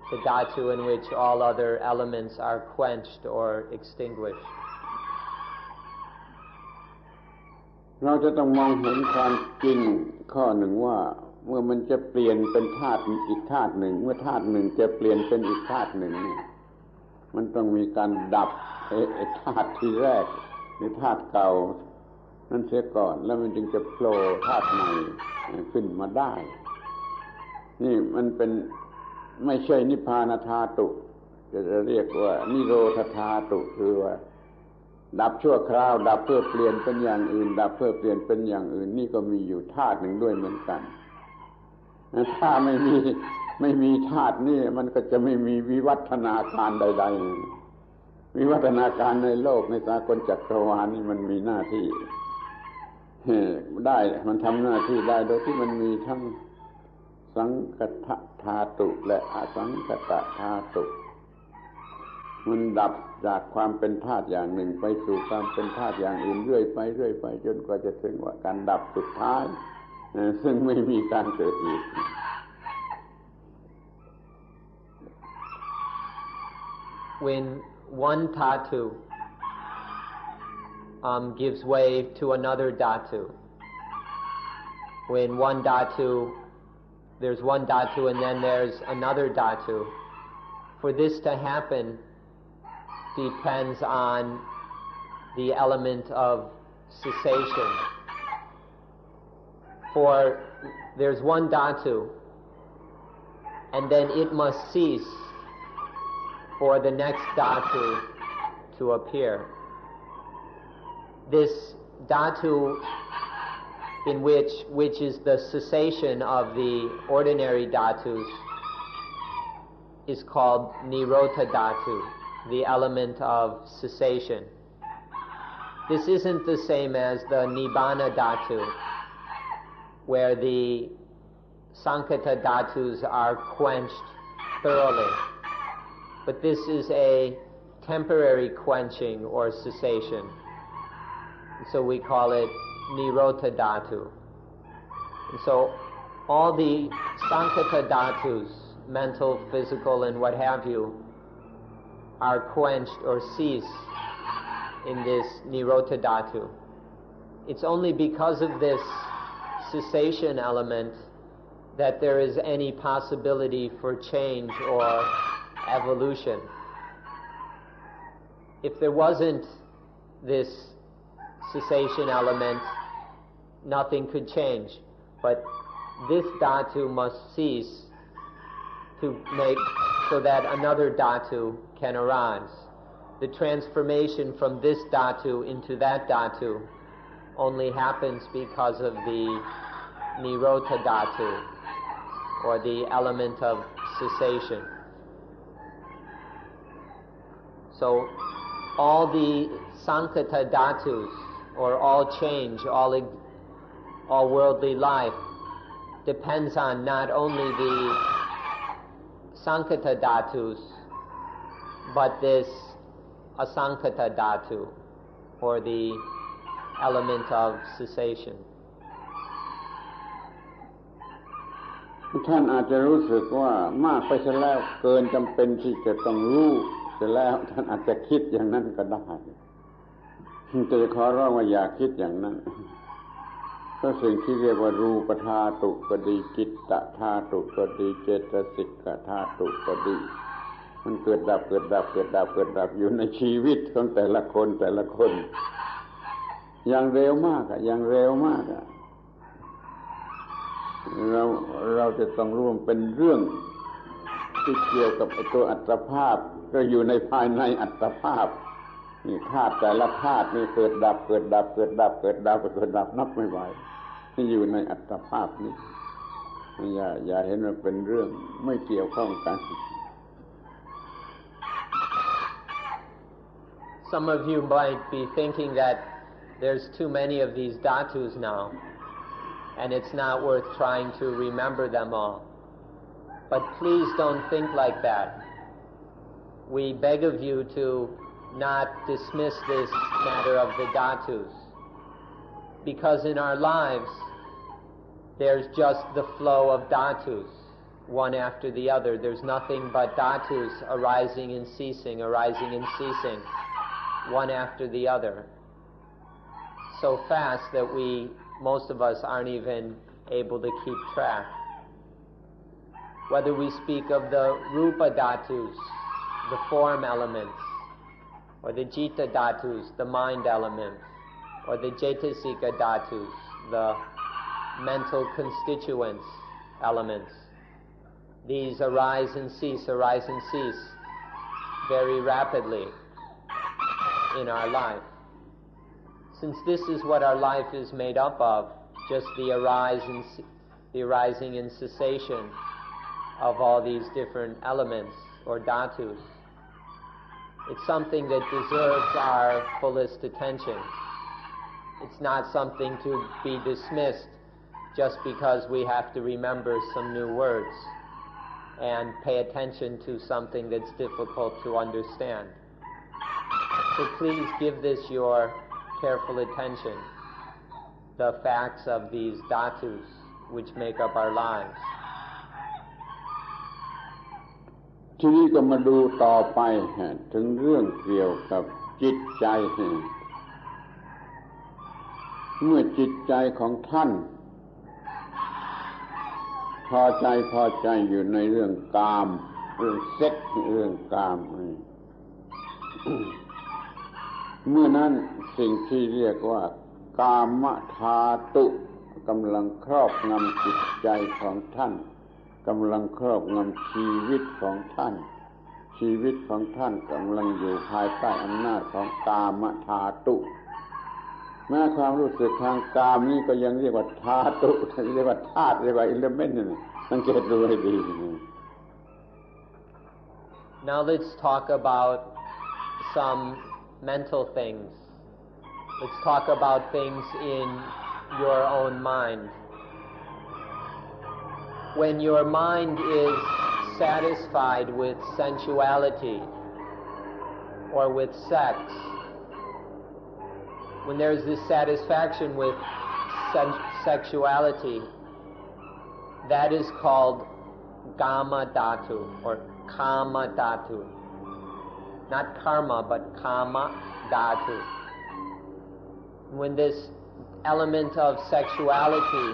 The dhatu in which all other elements are quenched or extinguished. เราจะต้องมองเห็นความจริงข้อหนึ่งว่าเมื่อมันจะเปลี่ยนเป็นธาตุอีกธาตุหนึ่งเมื่อธาตุหนึ่งจะเปลี่ยนเป็นอีกธาตุหนึ่งเนี่ยมันต้องมีการดับธาตุที่แรกหรือธาตุเก่านั่นเสียก่อนแล้วมันจึงจะโผล่ธาตุใหม่ขึ้นมาได้นี่มันเป็นไม่ใช่นิพพานธาตุจะเรียกว่านิโรธธาตุคือว่าดับชั่วคราวดับเพื่อเปลี่ยนเป็นอย่างอื่นดับเพื่อเปลี่ยนเป็นอย่างอื่นนี่ก็มีอยู่ธาตุหนึ่งด้วยเหมือนกันถ้าไม่มีธาตุนี่มันก็จะไม่มีวิวัฒนาการใดๆวิวัฒนาการในโลกในสากลจักรวาลนี่มันมีหน้าที่ได้มันทำหน้าที่ได้โดยที่มันมีทั้งสังคตธาตุและอสังคตธาตุมันดับจากความเป็นธาตุอย่างหนึ่งไปสู่ความเป็นธาตุอย่างอื่นเรื่อยไปจนกว่าจะถึงว่าการดับสุดท้ายซึ่งไม่มีการเกิดอีก When one dhatu gives way to another dhatu. When one dhatu, there's one dhatu and then there's another dhatu. For this to happen depends on the element of cessation. For there's one dhatu and then it must cease for the next dhatu to appear. This dhatu in which is the cessation of the ordinary dhatus is called Nirodha Dhatu, the element of cessation. This isn't the same as the Nibbana Dhatu, where the Sankata Dhatus are quenched thoroughly. But this is a temporary quenching or cessation. So we call it Nirodha Dhatu. And so all the Sankata Dhatus, mental, physical, and what have you, are quenched or cease in this Nirodha Dhatu. It's only because of this cessation element that there is any possibility for change or evolution. If there wasn't this cessation element, nothing could change. But this dhatu must cease to make so that another dhatu can arise. The transformation from this dhatu into that dhatu only happens because of the Nirodha Dhatu, or the element of cessation. So all the Sankata Dhatus, or all change, all worldly life, depends on not only the Sankata Dhatus, but this Asankata Dhatu, or the element of cessation. ท่านอาจจะรู้สึกว่ามากไปเสียแล้วเกินจำเป็นที่จะต้องรู้เสียแล้วท่านอาจจะคิดอย่างนั้นก็ได้แต่ขอร้องว่าอย่าคิดอย่างนั้นเพราะสิ่งที่เรียกว่ารูปธาตุก็ดีจิตตธาตุก็ดีเจตสิกธาตุก็ดีมันเกิดดับเกิดดับเกิดดับเกิดดับอยู่ในชีวิตของแต่ละคนอย่างเร็วมากอย่างเร็วมากเราจะต้องร่วมเป็นเรื่องที่เกี่ยวกับตัวอัตภาพก็อยู่ในภายในอัตภาพนี่ธาตุแต่ละธาตุนี่เกิดดับเกิดดับเกิดดับเกิดดับเกิดดับนับไม่ไหวที่อยู่ในอัตภาพนี้อย่าเห็นว่าเป็นเรื่องไม่เกี่ยวข้องกัน Some of you might be thinking that there's too many of these dhatus now, and it's not worth trying to remember them all. But please don't think like that. We beg of you to not dismiss this matter of the dhatus, because in our lives there's just the flow of dhatus, one after the other. There's nothing but dhatus arising and ceasing, one after the other, so fast that most of us aren't even able to keep track. Whether we speak of the rupa dhatus, the form elements, or the jita dhatus, the mind elements, or the cetasika dhatus, the mental constituents elements, these arise and cease very rapidly in our life. Since this is what our life is made up of, just the arising and cessation of all these different elements or dhatus, it's something that deserves our fullest attention. It's not something to be dismissed just because we have to remember some new words and pay attention to something that's difficult to understand. So please give this your careful attention, the facts of these dhatus which make up our lives. ทีนี้ก็มาดูต่อไปถึงเรื่องเกี่ยวกับจิตใจ เมื่อจิตใจของท่านพอใจอยู่ในเรื่องกามเรื่องเซ็กส์เรื่องกามเมื่อนั้นสิ่งที่เรียกว่ากามธาตุกำลังครอบงำจิตใจของท่านกำลังครอบงำชีวิตของท่านชีวิตของท่านกำลังอยู่ภายใต้อำนาจของกามธาตุแม้ความรู้สึกทางกามนี่ก็ยังเรียกว่าธาตุเรียกว่าธาตุเรียกว่าอิเลเมนต์นี่สังเกตดูให้ดี Now let's talk about some mental things. Let's talk about things in your own mind. When your mind is satisfied with sensuality or with sex, when there's this satisfaction with sexuality, that is called Kama Dhatu or Kama Dhatu. Not karma, but Kama Dhatu. When this element of sexuality,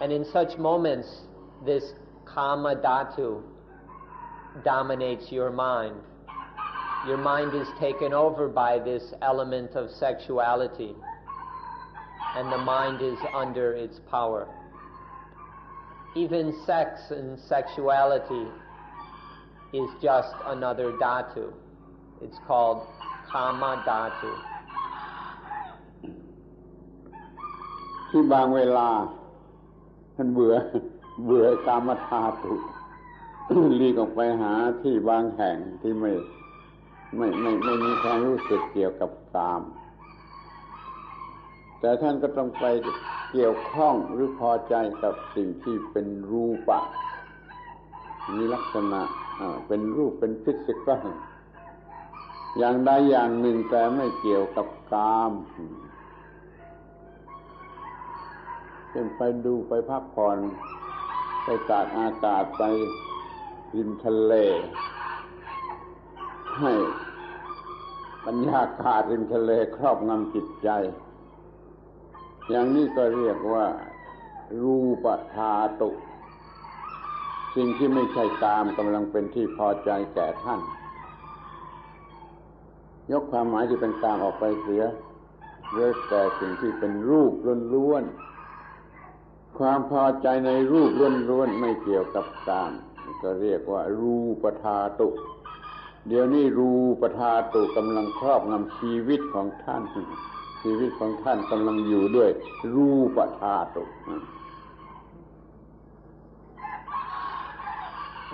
and in such moments, this Kama Dhatu dominates your mind. Your mind is taken over by this element of sexuality, and the mind is under its power. Even sex and sexuality is just another dhatu. It's called Kama Dhatu. ที่บางเวลาท่านเบื่อกามธาตุ หลีกออกไปหาที่บางแห่งที่ไม่มีความรู้สึกเกี่ยวกับกามแต่ท่านก็ต้องไปเกี่ยวข้องหรือพอใจกับสิ่งที่เป็นรูปะมีลักษณะเป็นรูปเป็นฟิสิกอลอย่างใดอย่างหนึ่งแต่ไม่เกี่ยวกับกามเช่นไปดูไปพักผ่อนไปตากอากาศไปริมทะเลให้บรรยากาศริมทะเลครอบงำจิตใจอย่างนี้ก็เรียกว่ารูปธาตุสิ่งที่ไม่ใช่กามกำลังเป็นที่พอใจแก่ท่านยกความหมายที่เป็นกามออกไปเสียเหลือแต่สิ่งที่เป็นรูปล้วนๆความพอใจในรูปล้วนๆไม่เกี่ยวกับกามก็เรียกว่ารูปธาตุเดี๋ยวนี้รูปธาตุกำลังครอบงำชีวิตของท่านชีวิตของท่านกำลังอยู่ด้วยรูปธาตุ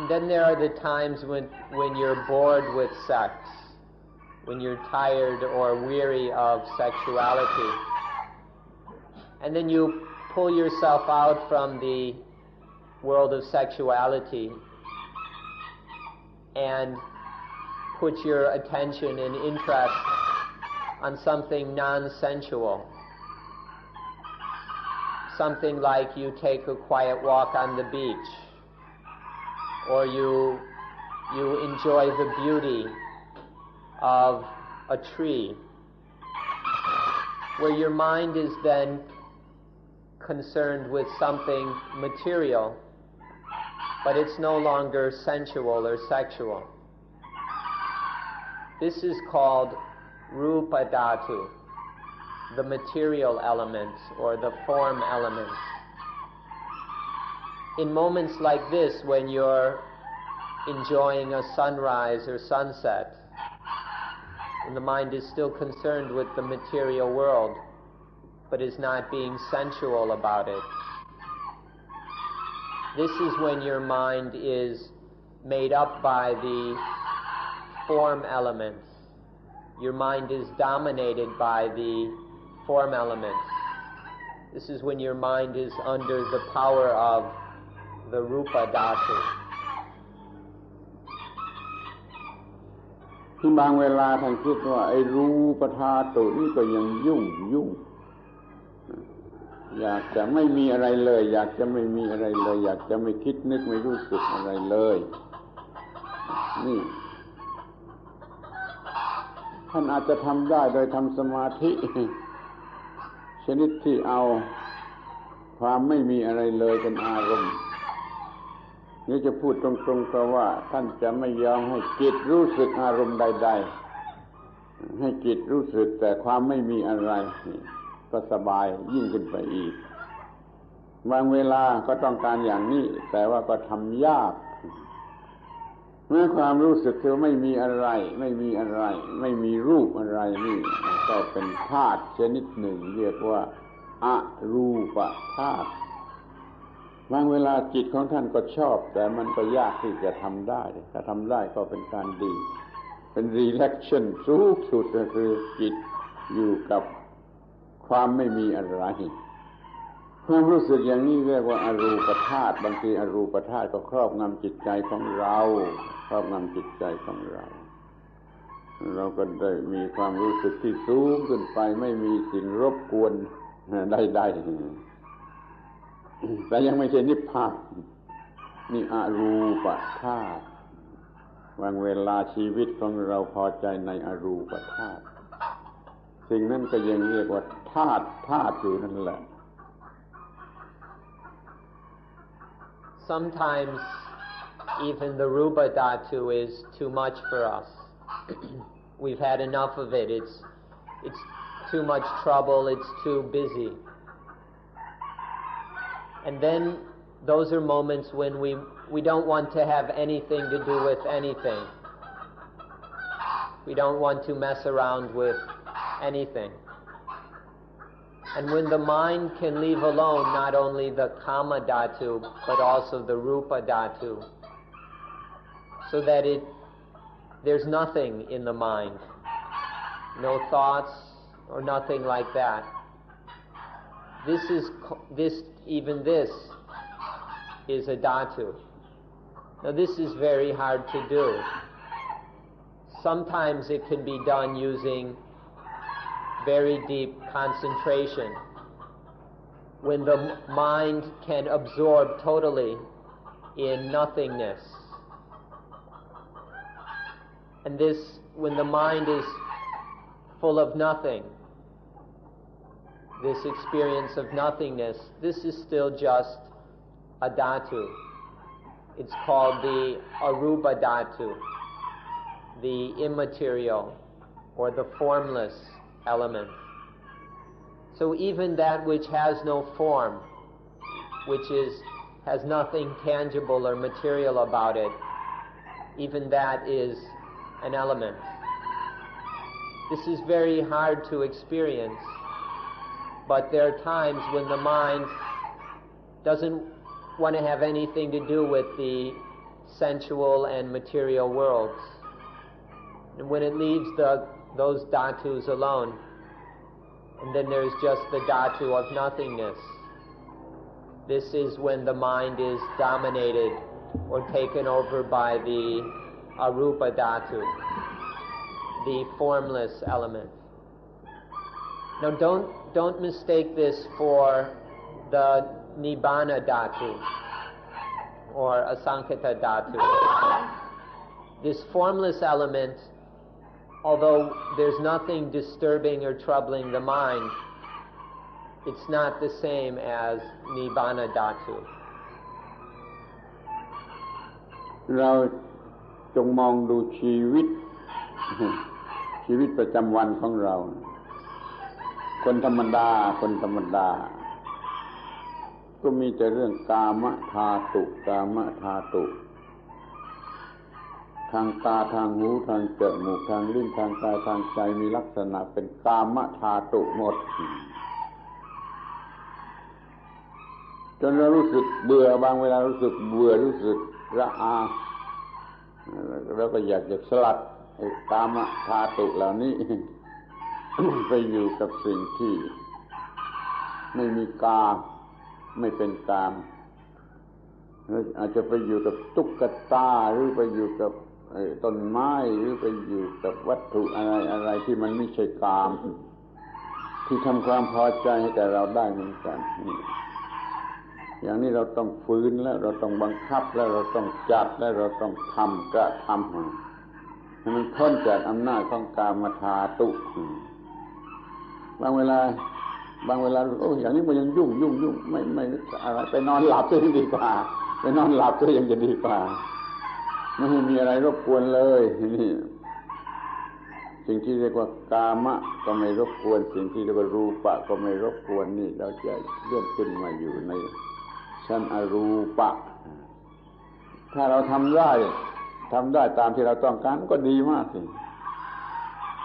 Then there are the times when you're bored with sex, when you're tired or weary of sexuality, and then you pull yourself out from the world of sexuality and put your attention and interest on something non-sensual. Something like you take a quiet walk on the beach, or you enjoy the beauty of a tree, where your mind is then concerned with something material, but it's no longer sensual or sexual. This is called Rupa Dhatu, the material elements or the form elements. In moments like this, when you're enjoying a sunrise or sunset, and the mind is still concerned with the material world, but is not being sensual about it, this is when your mind is made up by the form elements. Your mind is dominated by the form elements. This is when your mind is under the power of the Rupa Dhatu. ที่บางเวลาท่านคิดว่าไอ้รูปธาตุนี่ก็ยังยุ่งอยากจะไม่มีอะไรเลยอยากจะไม่มีอะไรเลยอยากจะไม่คิดนึกไม่รู้สึกอะไรเลยนี่ท่านอาจจะทำได้โดยทำสมาธิ ชนิดที่เอาความไม่มีอะไรเลยเป็นอารมณ์นี่จะพูดตรงๆก็ว่าท่านจะไม่ยอมให้จิตรู้สึกอารมณ์ใดๆให้จิตรู้สึกแต่ความไม่มีอะไรก็สบายยิ่งขึ้นไปอีกบางเวลาก็ต้องการอย่างนี้แต่ว่าก็ทำยากเมื่อความรู้สึกที่ไม่มีอะไรไม่มีอะไรไม่มีรูปอะไรนี่ก็เป็นธาตุชนิดหนึ่งเรียกว่าอรูปธาตุบางเวลาจิตของท่านก็ชอบแต่มันก็ยากที่จะทำได้ถ้าทำได้ก็เป็นการดีเป็นรีแลกชั่นสูงสุดก็คือจิตอยู่กับความไม่มีอะไรความรู้สึกอย่างนี้เรียกว่าอรูปธาตุบางทีอรูปธาตุก็ครอบงำจิตใจของเราครอบงำจิตใจของเราก็ได้มีความรู้สึกที่สูงขึ้นไปไม่มีสิ่งรบกวนใดๆแต่ยังไม่ใช่นิพพานนี่อรูปธาตุบางเวลาชีวิตของเราพอใจในอรูปธาตุสิ่งนั้นก็ยังเรียกว่าธาตุอยู่นั่นแหละSometimes even the Rupa Dhatu is too much for us. We've had enough of it. It's too much trouble. It's too busy. And then those are moments when we don't want to have anything to do with anything. We don't want to mess around with anything. And when the mind can leave alone not only the Kama Dhatu, but also the Rupa Dhatu, so that there's nothing in the mind, no thoughts or nothing like that. This is a Dhatu. Now this is very hard to do. Sometimes it can be done using very deep concentration, when the mind can absorb totally in nothingness. And this, when the mind is full of nothing, this experience of nothingness, this is still just a dhatu. It's called the arupa dhatu, the immaterial or the formless element. So even that which has no form, which has nothing tangible or material about it, even that is an element. This is very hard to experience, but there are times when the mind doesn't want to have anything to do with the sensual and material worlds. And when it leaves those dhatus alone, and then there's just the dhatu of nothingness, this is when the mind is dominated or taken over by the arupa dhatu, the formless element. Now don't mistake this for the nibbana dhatu or asankata dhatu. This formless element, although there's nothing disturbing or troubling the mind, it's not the same as nibbana dhatu. เราจงมองดูชีวิตประจำวันของเราคนธรรมดาก็มีแต่เรื่องกามธาตุทางตาทางหูทางจมูกทางลิ้นทางกายทางใจมีลักษณะเป็นกามธาตุหมดจนเรารู้สึกเบื่อบางเวลารู้สึกเบื่อรู้สึกระอาแล้วก็อยากจะสลัดไอ้กามธาตุเหล่านี้ ไปอยู่กับสิ่งที่ไม่มีกามไม่เป็นกามอาจจะไปอยู่กับตุ๊กตาหรือไปอยู่กับต้นไม้หรือไปอยู่กับวัตถุอะไรที่มันไม่ใช่กามที่ทำความพอใจให้แก่เราได้เหมือนกันนี่อย่างนี้เราต้องฝืนแล้วเราต้องบังคับแล้วเราต้องจัดแล้วเราต้องกระทำให้มันพ้นจากอำนาจของกามธาตุบางเวลา บางเวลาโอ้อย่างนี้มันยังยุ่งไม่อะไรไปนอนหลับซะยังดีกว่าไปนอนหลับซะยังจะดีกว่าไม่ให้มีอะไรรบกวนเลยนี่สิ่งที่เรียกว่ากามะก็ไม่รบกวนสิ่งที่เรียกว่ารูปะก็ไม่รบกวนนี่เราจะเลื่อนขึ้นมาอยู่ในชั้นอรูปะถ้าเราทำได้ตามที่เราต้องการก็ดีมากสิ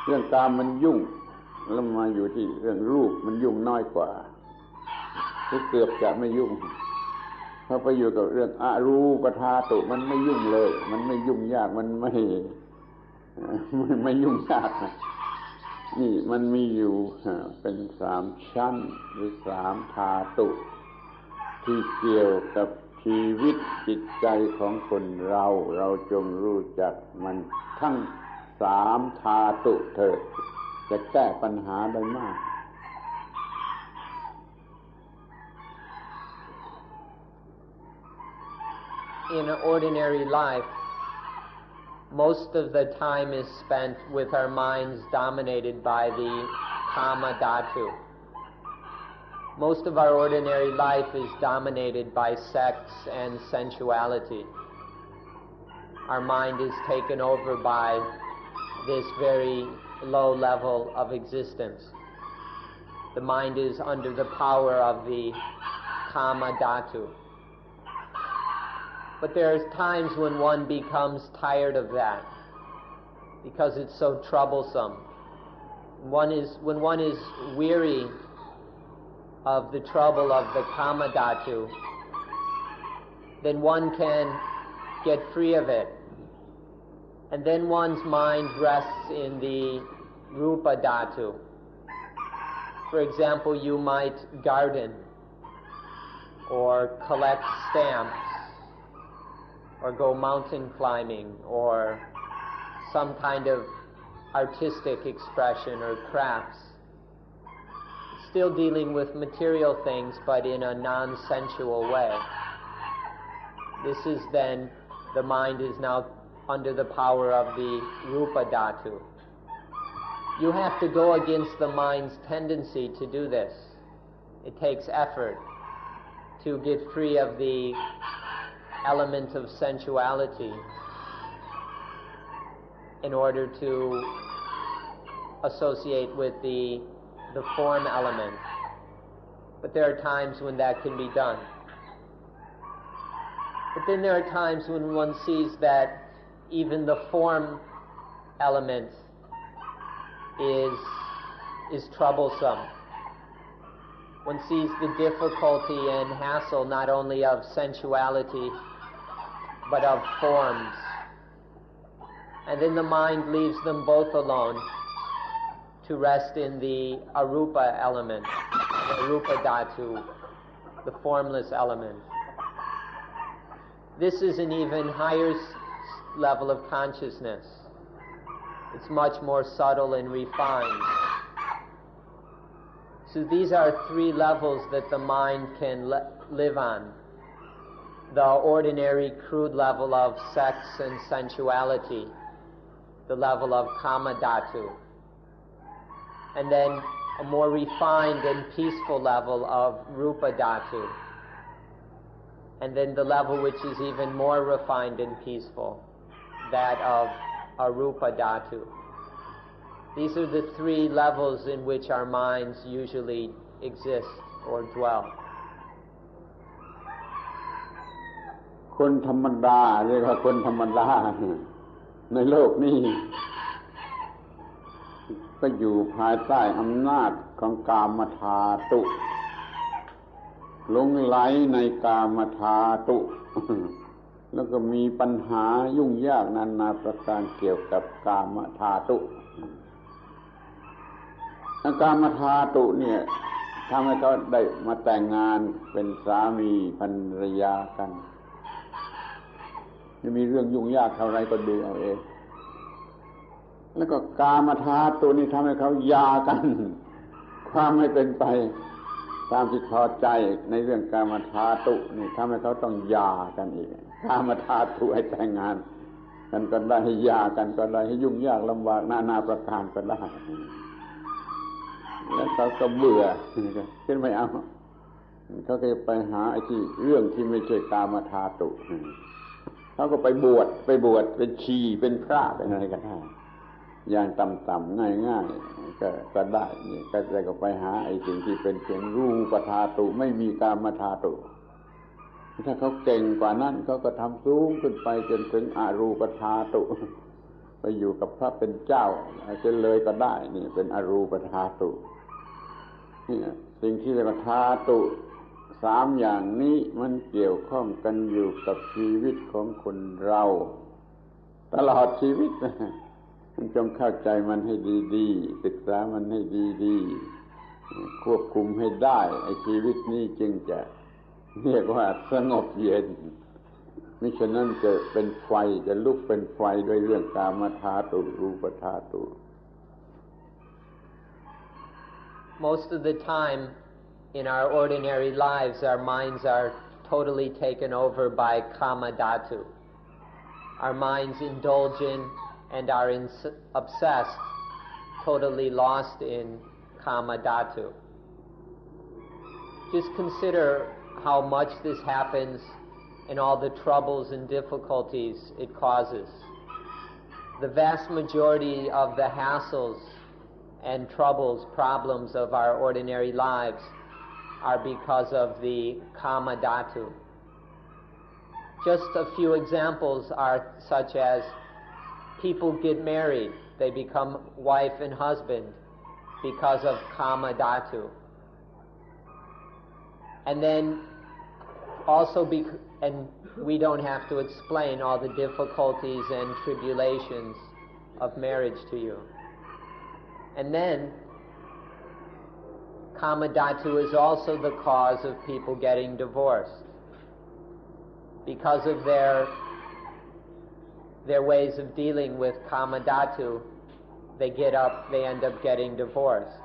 เรื่องกามมันยุ่งแล้วมาอยู่ที่เรื่องรูปมันยุ่งน้อยกว่าหรือเกือบจะไม่ยุ่งพอไปอยู่กับเรื่องอรูปธาตุมันไม่ยุ่งเลยมันไม่ยุ่งยากมันไม่ยุ่งยากนะนี่มันมีอยู่เป็น3ชั้นหรือ3ธาตุที่เกี่ยวกับชีวิตจิตใจของคนเราจงรู้จักมันทั้ง3ธาตุเถิดจะแก้ปัญหาได้มาก In an ordinary life, most of the time is spent with our minds dominated by the kama dhatu. Most of our ordinary life is dominated by sex and sensuality. Our mind is taken over by this very low level of existence. The mind is under the power of the kama dhatu. But there are times when one becomes tired of that because it's so troublesome. When one is weary of the trouble of the kama dhatu, then one can get free of it. And then one's mind rests in the rupa dhatu. For example, you might garden or collect stamps or go mountain climbing or some kind of artistic expression or crafts. Still dealing with material things, but in a non-sensual way. This is then, the mind is now under the power of the rupa dhatu. You have to go against the mind's tendency to do this. It takes effort to get free of the element of sensuality in order to associate with the form element. But there are times when that can be done. But then there are times when one sees that even the form element is troublesome. One sees the difficulty and hassle not only of sensuality but of forms. And then the mind leaves them both alone to rest in the arupa element, the arupa dhatu, the formless element. This is an even higher level of consciousness. It's much more subtle and refined. So these are 3 levels that the mind can live on. The ordinary crude level of sex and sensuality, the level of kama dhatu, and then a more refined and peaceful level of rupa dhatu, and then the level which is even more refined and peaceful, that of arupa dhatu. These are the 3 levels in which our minds usually exist or dwell. คนธรรมดาเรียกว่าคนธรรมดาในโลกนี้ก็อยู่ภายใต้อำนาจของกามธาตุหลงไหลในกามธาตุแล้วก็มีปัญหายุ่งยากนานาประการเกี่ยวกับกามธาตุกามธาตุเนี่ยทำให้เขาได้มาแต่งงานเป็นสามีภรรยากันจะมีเรื่องยุ่งยากเท่าไรก็ดูเอาเองแล้วก็กามธาตุนี่ทำให้เขาหย่ากันความไม่เป็นไปตามที่พอใจในเรื่องกามธาตุนี่ทำให้เขาต้องหย่ากันอีกกามธาตุให้แต่งงานกันก็ได้ให้หย่ากันก็ได้ให้ยุ่งยากลำบากนานาประการก็ได้ แล้วเขาก็เบื่อขึ้นไม่เอาเขาก็ไปหาไอ้ที่เรื่องที่ไม่ใช่กามธาตุเขาก็ไปบวชเป็นชีเป็นพระเป็นอะไรก็ได้อย่างต่ำๆง่ายๆก็ได้นี่ก็จะก็ไปหาไอ้สิ่งที่เป็นเพียงรูปธาตุไม่มีกามธาตุถ้าเขาเก่งกว่านั้นเขาก็ทำสูงขึ้นไปจนถึงอรูปธาตุไปอยู่กับพระเป็นเจ้าจนเลยก็ได้นี่เป็นอรูปธาตุนี่สิ่งที่เรียกว่าธาตุสามอย่างนี้มันเกี่ยวข้องกันอยู่กับชีวิตของคนเราตลอดชีวิตมันจงเข้าใจมันให้ดีๆศึกษามันให้ดีๆควบคุมให้ได้ไอ้ชีวิตนี้จึงจะเรียกว่าสงบเย็นมิฉะนั้นจะเป็นไฟจะลุกเป็นไฟด้วยเรื่องกามธาตุรูปธาตุ Most of the time in our ordinary lives, our minds are totally taken over by kama dhatu. Our minds indulge in and are obsessed, totally lost in kama dhatu. Just consider how much this happens and all the troubles and difficulties it causes. The vast majority of the hassles and troubles, problems of our ordinary lives are because of the kama dhatu. Just a few examples are such as people get married, they become wife and husband because of kama dhatu. And then also and we don't have to explain all the difficulties and tribulations of marriage to you. And then kama dhatu is also the cause of people getting divorced. Because of their ways of dealing with kama dhatu, they end up getting divorced.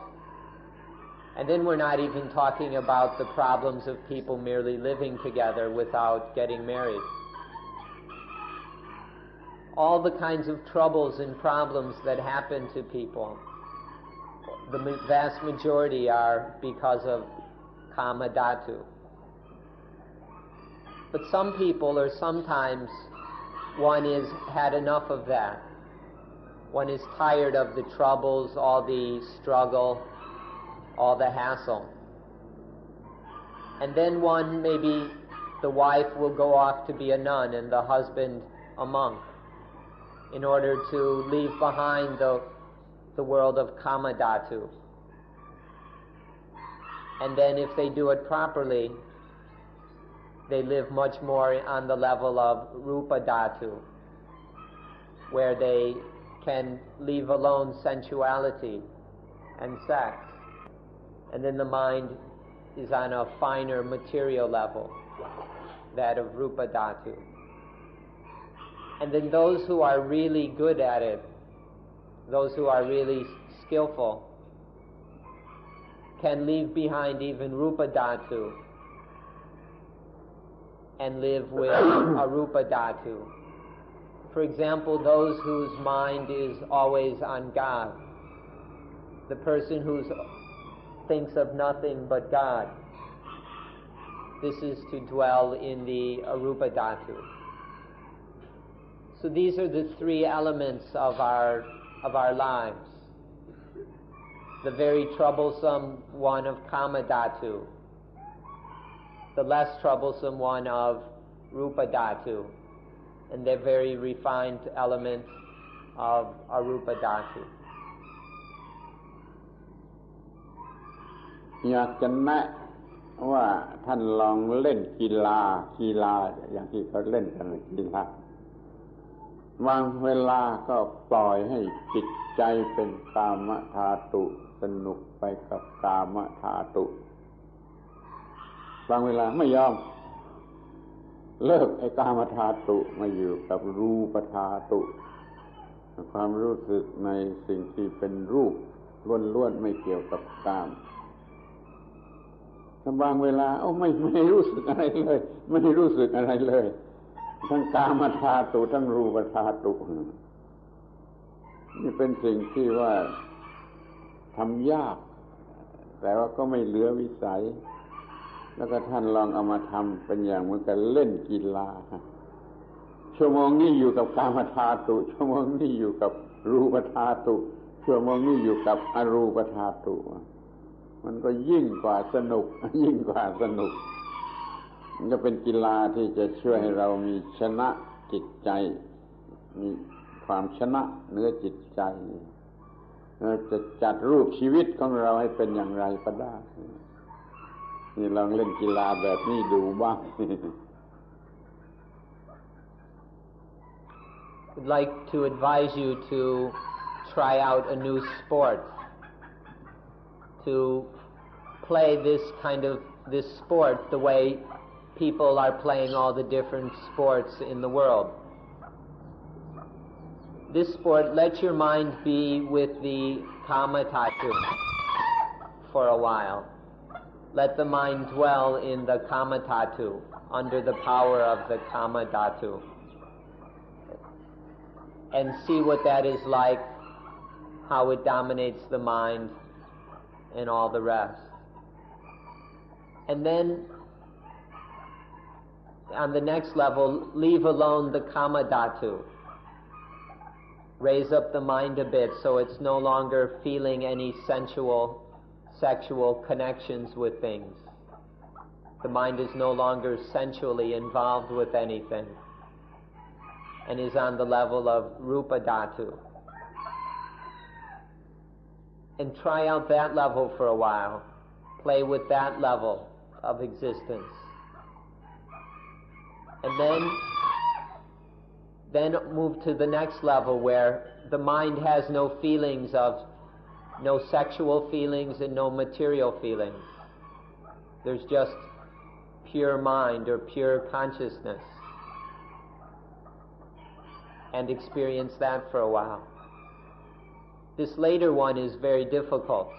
And then we're not even talking about the problems of people merely living together without getting married. All the kinds of troubles and problems that happen to people, the vast majority are because of kama dhatu. But some people, or sometimes one has had enough of that. One is tired of the troubles, all the struggle, all the hassle. And then maybe the wife will go off to be a nun and the husband a monk in order to leave behind the world of kama dhatu. And then if they do it properly, they live much more on the level of rupa dhatu, where they can leave alone sensuality and sex. And then the mind is on a finer material level, that of rupa dhatu. And then those who are really good at it, those who are really skillful, can leave behind even rupa dhatu and live with arupa dhatu. For example, those whose mind is always on God, the person who thinks of nothing but God, this is to dwell in the arupa dhatu. So these are the three elements of our lives. The very troublesome one of kama dhatu, the less troublesome one of rupa dhatu, and the very refined element of arupa dhatu. อยากจะแนะว่าท่านลองเล่นกีฬาอย่างที่เขาเล่นกันกีฬาบางเวลาก็ปล่อยให้จิตใจเป็นกามธาตุสนุกไปกับกามธาตุบางเวลาไม่ยอมเลิกไอ้กามธาตุมาอยู่กับรูปธาตุความรู้สึกในสิ่งที่เป็นรูปล้วนๆไม่เกี่ยวกับกามบางเวลาไม่รู้สึกอะไรเลยไม่รู้สึกอะไรเลยทั้งกามธาตุทั้งรูปธาตุนี่เป็นสิ่งที่ว่าทำยาก แต่ว่าก็ไม่เหลือวิสัยแล้วก็ท่านลองเอามาทำเป็นอย่างเหมือนกับเล่นกีฬาชั่วโมงนี้อยู่กับกามธาตุชั่วโมงนี้อยู่กับรูปธาตุชั่วโมงนี้อยู่กับอรูปธาตุมันก็ยิ่งกว่าสนุกมันก็เป็นกีฬาที่จะช่วยให้เรามีชนะจิตใจมีความชนะเหนือจิตใจจะจัดรูปชีวิตของเราให้เป็นอย่างไรก็ได้นี่ลองเล่นกีฬาแบบนี้ดูบ้าง I'd like to advise you to try out a new sport, to play this sport the way people are playing all the different sports in the world. This sport, let your mind be with the kama dhatu for a while. Let the mind dwell in the kama dhatu, under the power of the kama dhatu, and see what that is like, how it dominates the mind and all the rest. And then on the next level, leave alone the kama dhatu. Raise up the mind a bit so it's no longer feeling any sexual connections with things. The mind is no longer sensually involved with anything and is on the level of rupa dhatu. And try out that level for a while. Play with that level of existence. And then move to the next level where the mind has no feelings of, no sexual feelings and no material feelings. There's just pure mind or pure consciousness. And experience that for a while. This later one is very difficult,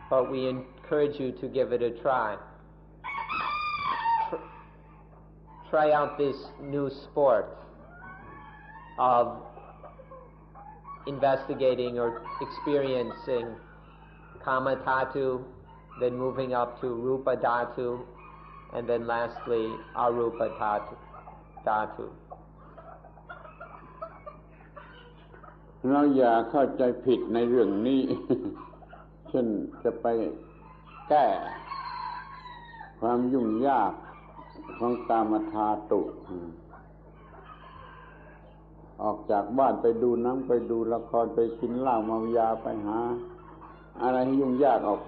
but we encourage you to give it a try. Try out this new sport of investigating or experiencing kama dhatu, then moving up to rupa dhatu, and then lastly arupa dhatu. เราอย่าเข้าใจผิดในเรื่องนี้ เช่นจะไปแก้ความยุ่งยากของกามธาตุออกจากบ้านไปดูหนังไปดูละครไปกินเหล้าเมายาไปหาอะไรให้ยุ่งยากออก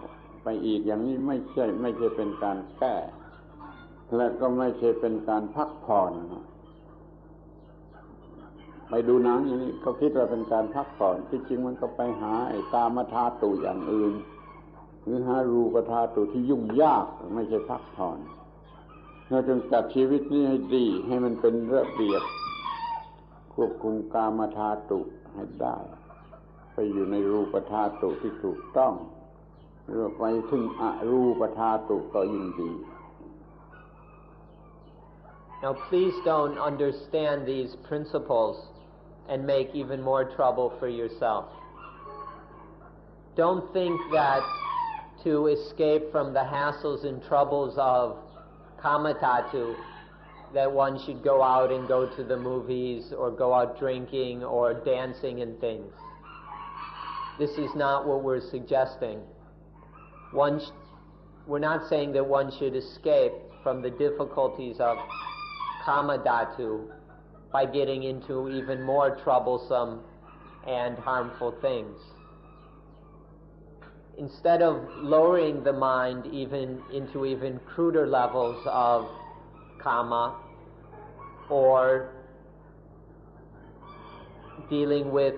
ไปอีกอย่างนี้ไม่ใช่เป็นการแก้และก็ไม่ใช่เป็นการพักผ่อนไปดูหนังอย่างนี้เขาคิดว่าเป็นการพักผ่อนที่จริงมันก็ไปหาไอ้กามธาตุอย่างอื่นหรือหารูปธาตุที่ยุ่งยากไม่ใช่พักผ่อนเราจงจัดชีวิตนี้ให้ดีให้มันเป็นระเบียบควบคุมกามธาตุให้ได้ไปอยู่ในรูปธาตุที่ถูกต้องหรือไปถึงอรูปธาตุก็ยิ่งดี Now please don't understand these principles and make even more trouble for yourself. Don't think that to escape from the hassles and troubles of kama dhatu, that one should go out and go to the movies or go out drinking or dancing and things. This is not what we're suggesting. We're not saying that one should escape from the difficulties of kama dhatu by getting into even more troublesome and harmful things. Instead of lowering the mind into even cruder levels of kama, or dealing with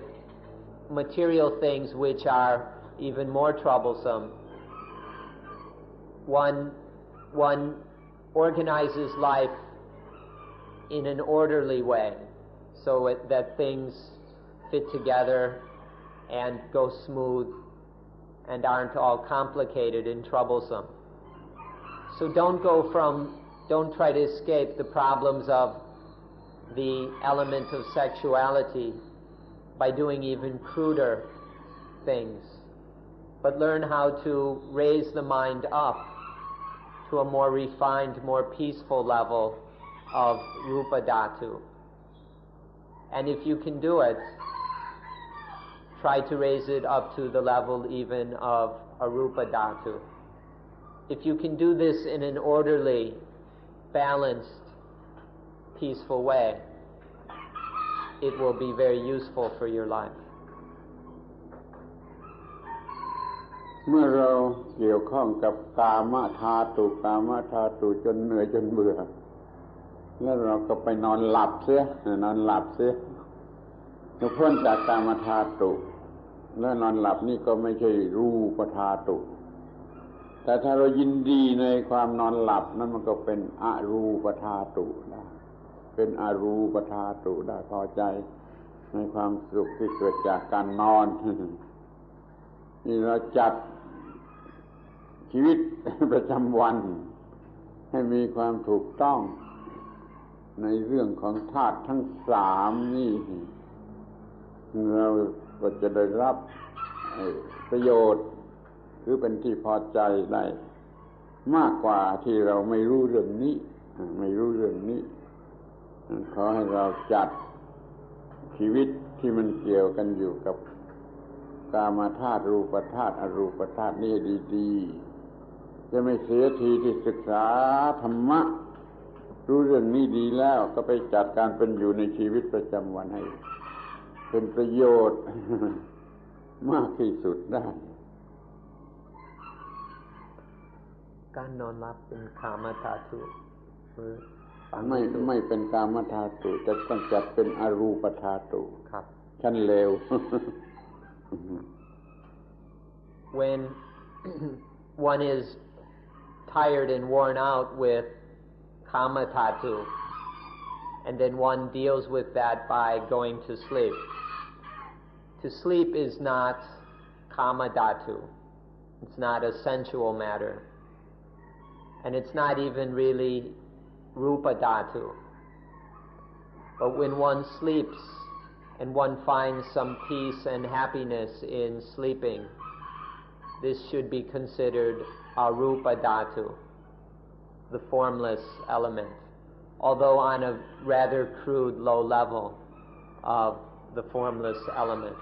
material things which are even more troublesome, one organizes life in an orderly way so that things fit together and go smooth and aren't all complicated and troublesome. So don't try to escape the problems of the element of sexuality by doing even cruder things. but learn how to raise the mind up to a more refined, more peaceful level of Rupa Dhatu. And if you can do it, try to raise it up to the level even of Arupa Dhatu. If you can do this in an orderly, balanced, peaceful way, it will be very useful for your life. เมื่อเราเกี่ยวข้องกับกามธาตุจนเหนื่อยจนเบื่อแล้วเราก็ไปนอนหลับเสียจะพ้นจากกามธาตุแล้วนอนหลับนี่ก็ไม่ใช่รูปธาตุแต่ถ้าเรายินดีในความนอนหลับนั่นมันก็เป็นอรูปธาตุได้เป็นอรูปธาตุได้พอใจในความสุขที่เกิดจากการนอนนี่เราจัดชีวิตประจำวันให้มีความถูกต้องในเรื่องของธาตุทั้งสามนี่เราก็จะได้รับประโยชน์หรือเป็นที่พอใจได้มากกว่าที่เราไม่รู้เรื่องนี้ขอให้เราจัดชีวิตที่มันเกี่ยวกันอยู่กับกามธาตุรูปธาตุอรูปธาตุนี่ดีๆจะไม่เสียทีที่ศึกษาธรรมะรู้เรื่องนี้ดีแล้วก็ไปจัดการเป็นอยู่ในชีวิตประจำวันให้เป็นประโยชน์มากที่สุดได้การนอนหลับเป็นกามธาตุหรือไม่เป็นกามธาตุจะต้องจัดเป็นอรูปธาตุครับชั้นเลวWhen one is tired and worn out with kama dhatu, and then one deals with that by going to sleep. To sleep is not kama dhatu. It's not a sensual matter. And it's not even really rupa dhatu. But when one sleeps and one finds some peace and happiness in sleeping, this should be considered arupa dhatu, the formless element, although on a rather crude low level of the formless element.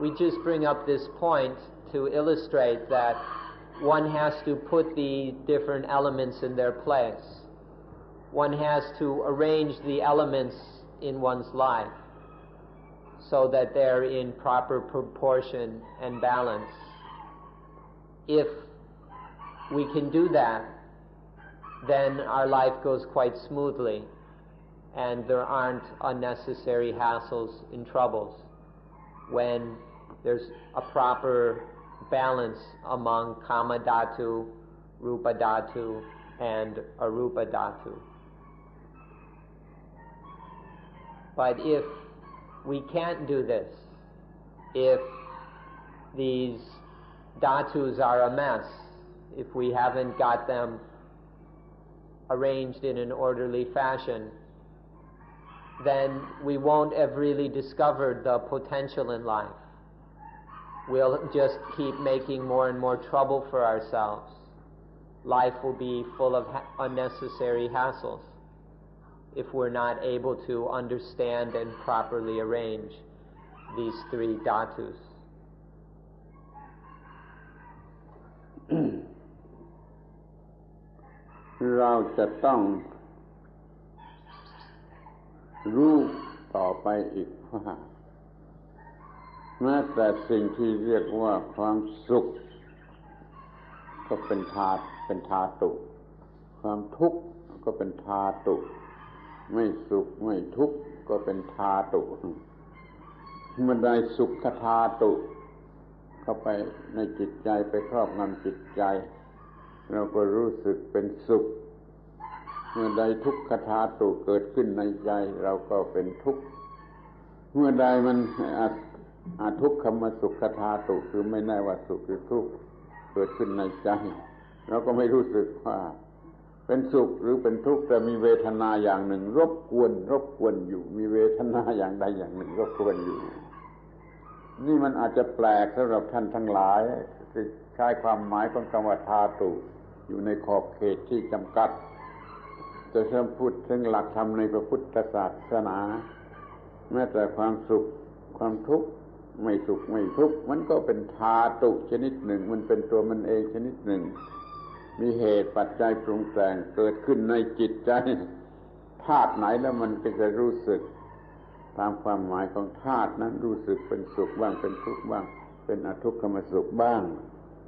We just bring up this point to illustrate that one has to put the different elements in their place. One has to arrange the elements in one's life so that they're in proper proportion and balance. If we can do that, then our life goes quite smoothly and there aren't unnecessary hassles and troubles when there's a proper balance among kama dhatu, rupa dhatu, and arupa dhatu. But if we can't do this, if these dhatus are a mess, if we haven't got them arranged in an orderly fashion, then we won't have really discovered the potential in life. We'll just keep making more and more trouble for ourselves. Life will be full of unnecessary hassles if we're not able to understand and properly arrange these three dhatus. เราจะต้องรู้ต่อไปอีกว่าแม้แต่สิ่งที่เรียกว่าความสุขก็เป็นธาตุความทุกข์ก็เป็นธาตุไม่สุขไม่ทุกข์ก็เป็นธาตุเมื่อใดสุขธาตุเข้าไปในจิตใจไปครอบงำจิตใจเราก็รู้สึกเป็นสุขเมื่อใดทุกขธาตุเกิดขึ้นในใจเราก็เป็นทุกข์เมื่อใดมันทุกขมสุขธาตุคือไม่แน่ว่าสุขหรือทุกข์เกิดขึ้นในใจเราก็ไม่รู้สึกว่าเป็นสุขหรือเป็นทุกข์แต่มีเวทนาอย่างหนึ่งรบกวนอยู่มีเวทนาอย่างใดอย่างหนึ่งรบกวนอยู่ นี่มันอาจจะแปลกสำหรับท่านทั้งหลายที่ใช้ความหมายของคำว่าธาตุอยู่ในขอบเขตที่จำกัดจะเริ่มพูดถึงหลักธรรมในพระพุทธศาสนาแม้แต่ความสุขความทุกข์ไม่สุขไม่ทุกข์มันก็เป็นธาตุชนิดหนึ่งมันเป็นตัวมันเองชนิดหนึ่งมีเหตุปัจจัยปรุงแต่งเกิดขึ้นในจิตใจธาตุไหนแล้วมันก็จะรู้สึกตามความหมายของธาตุนั้นรู้สึกเป็นสุขบ้างเป็นทุกข์บ้างเป็นอทุกขมสุขบ้าง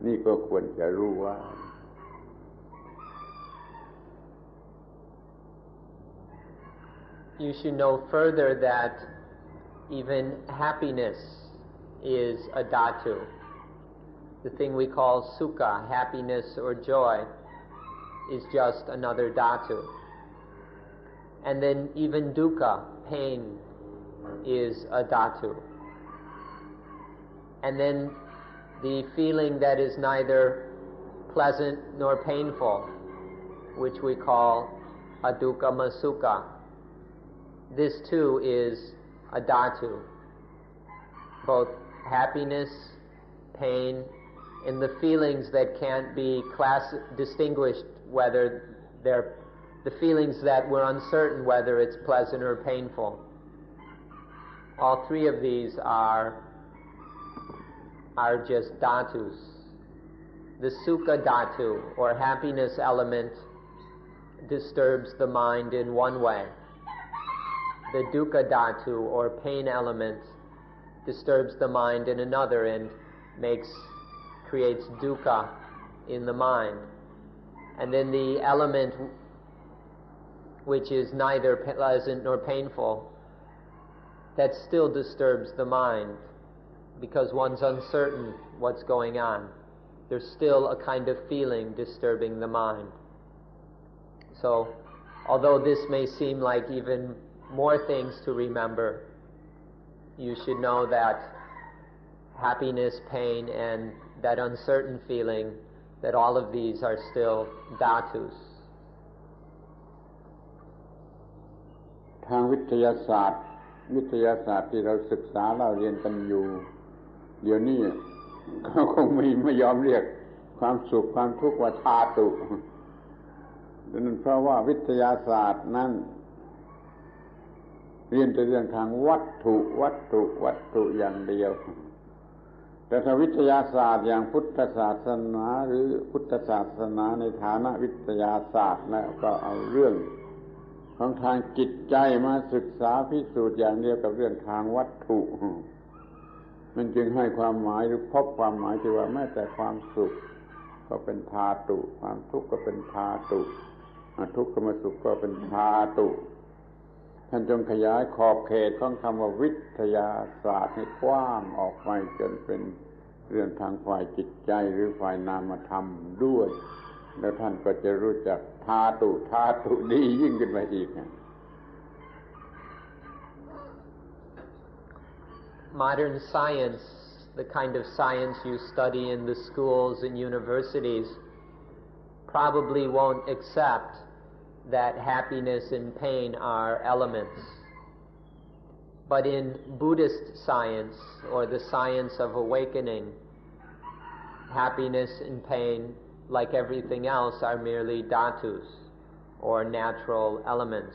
นี่ก็ควรจะรู้ว่าYou should know further that even happiness is a dhatu. The thing we call sukha, happiness or joy, is just another dhatu. And then even dukkha, pain, is a dhatu. And then the feeling that is neither pleasant nor painful, which we call adukkama sukha, this too is a dhatu. Both happiness, pain, and the feelings that can't be distinguished whether they're the feelings that we're uncertain whether it's pleasant or painful. All three of these are just dhatus. The sukha dhatu, or happiness element, disturbs the mind in one way. The dukkha dhatu, or pain element, disturbs the mind in another and creates dukkha in the mind. And then the element which is neither pleasant nor painful, that still disturbs the mind because one's uncertain what's going on. There's still a kind of feeling disturbing the mind. So, although this may seem like even more things to remember, you should know that happiness, pain, and that uncertain feeling, that all of these are still dhatus. ทางวิทยาศาสตร์ที่เราศึกษาเราเรียนกันอยู่เดี๋ยวนี้เขาคงไม่ยอมเรียกความสุขความทุกข์ว่าธาตุนั่นเพราะว่าวิทยาศาสตร์นั้นเรียนแต่เรื่องทางวัตถุอย่างเดียวแต่ถ้าวิทยาศาสตร์อย่างพุทธศาสนาหรือพุทธศาสนาในฐานะวิทยาศาสตร์แล้วก็เอาเรื่องของทางจิตใจมาศึกษาพิสูจน์อย่างเดียวกับเรื่องทางวัตถุมันจึงให้ความหมายหรือพบความหมายที่ว่าแม้แต่ความสุขก็เป็นธาตุความทุกข์ก็เป็นธาตุทุกขมสุขก็เป็นธาตุท่านจงขยายขอบเขตของคำว่าวิทยาศาสตร์ให้กว้างออกไปจนเป็นเรื่องทางฝ่ายจิตใจหรือฝ่ายนามธรรมด้วยแล้วท่านก็จะรู้จักธาตุดียิ่งขึ้นไปอีก Modern science, the kind of science you study in the schools and universities, probably won't accept that happiness and pain are elements. But in Buddhist science, or the science of awakening, happiness and pain, like everything else, are merely dhatus, or natural elements.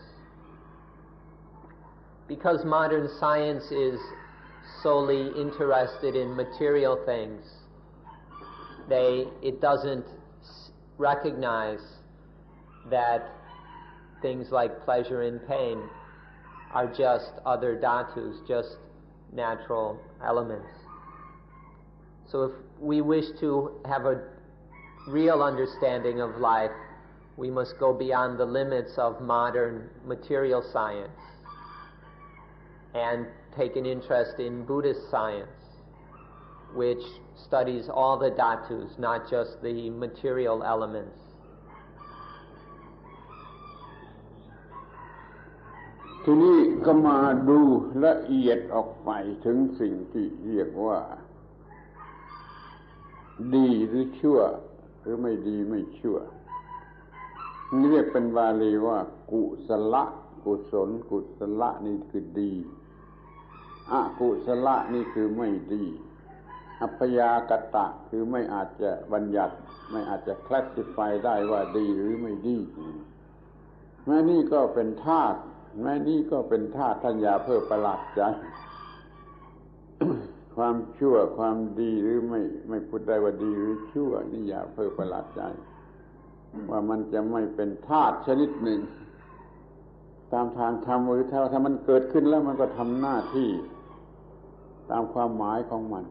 Because modern science is solely interested in material things, it doesn't recognize that things like pleasure and pain are just other dhatus, just natural elements. So if we wish to have a real understanding of life, we must go beyond the limits of modern material science and take an interest in Buddhist science, which studies all the dhatus, not just the material elements. ทีนี้ก็มาดูละเอียดออกไปถึงสิ่งที่เรียกว่าดีหรือชั่วหรือไม่ดีไม่ชั่วนี่เรียกเป็นบาลีว่ากุศลนี่คือดี อกุศลนี่คือไม่ดีอัพยากตะคือไม่อาจจะบัญญัติไม่อาจจะคลาสสิฟายได้ว่าดีหรือไม่ดีแม้นี่ก็เป็นธาตุแม้นี่ก็เป็นธาตุท่านอย่าเพ้อประหลาดใจ ความชั่วความดีหรือไม่พูดได้ว่าดีหรือชั่วนี่อย่าเพ้อประหลาดใจว่ามันจะไม่เป็นธาตุชนิดหนึ่งตามทางธรรมหรือถ้ามันเกิดขึ้นแล้วมันก็ทำหน้าที่ตามความหมายของมัน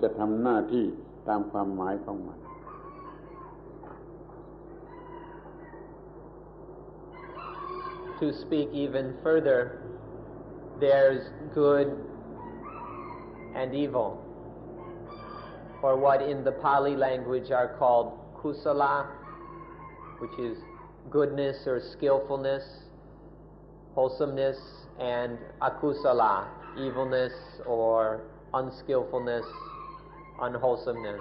จะทำหน้าที่ตามความหมายของมัน To speak even further, there's good and evil, or what in the Pali language are called kusala, which is goodness or skillfulness, wholesomeness, and akusala, evilness or unskillfulness, unwholesomeness.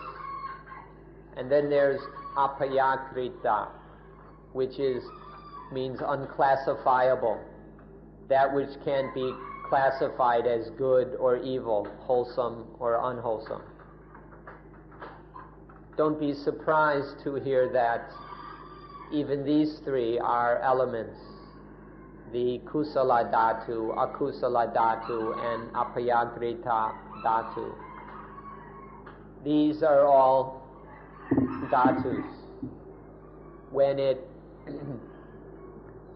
And then there's apayakrita, which means unclassifiable, that which can't be classified as good or evil, wholesome or unwholesome. Don't be surprised to hear that even these three are elements, the kusala dhatu, akusala dhatu, and apayagrita dhatu. These are all dhatus.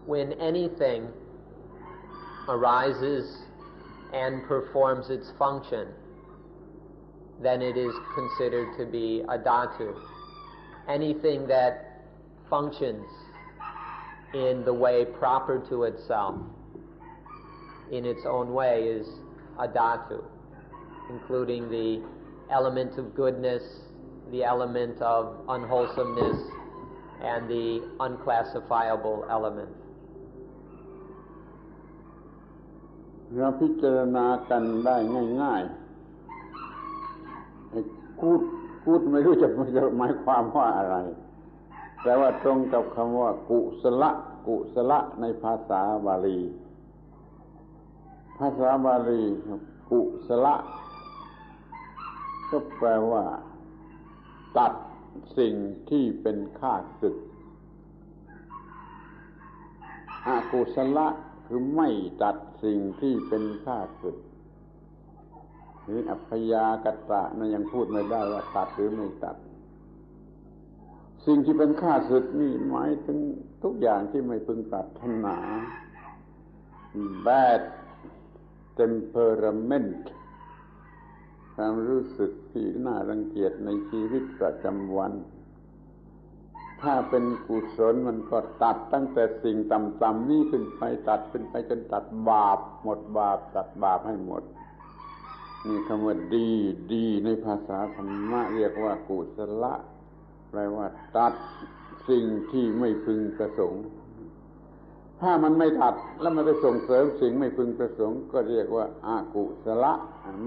When anything arises and performs its function, then it is considered to be a dhatu. Anything that functions in the way proper to itself, in its own way, is a dhatu, including the element of goodness, the element of unwholesomeness, and the unclassifiable element. เราพิจารณากันได้ง่ายๆกูดไม่รู้จะหมายความว่าอะไรแต่ว่าตรงกับคำว่ากุศลในภาษาบาลีกุศลก็แปลว่าตัดสิ่งที่เป็นข้าศึกอกุศลคือไม่ตัดสิ่งที่เป็นข้าศึกหรืออัพยากตะนั้นยังพูดไม่ได้ว่าตัดหรือไม่ตัดสิ่งที่เป็นข้าศึกนี่หมายถึงทุกอย่างที่ไม่พึงปรารถนา bad temperament ความรู้สึกที่น่ารังเกียจในชีวิตประจำวันถ้าเป็นกุศลมันก็ตัดตั้งแต่สิ่งต่ำๆนี่ขึ้นไปตัดขึ้นไปจนตัดบาปหมดบาปตัดบาปให้หมดนี่คำว่าดีในภาษาธรรมะเรียกว่ากุศลแปลว่าตัดสิ่งที่ไม่พึงประสงค์ถ้ามันไม่ตัดแล้วมันไปส่งเสริมสิ่งไม่พึงประสงค์ก็เรียกว่าอกุศล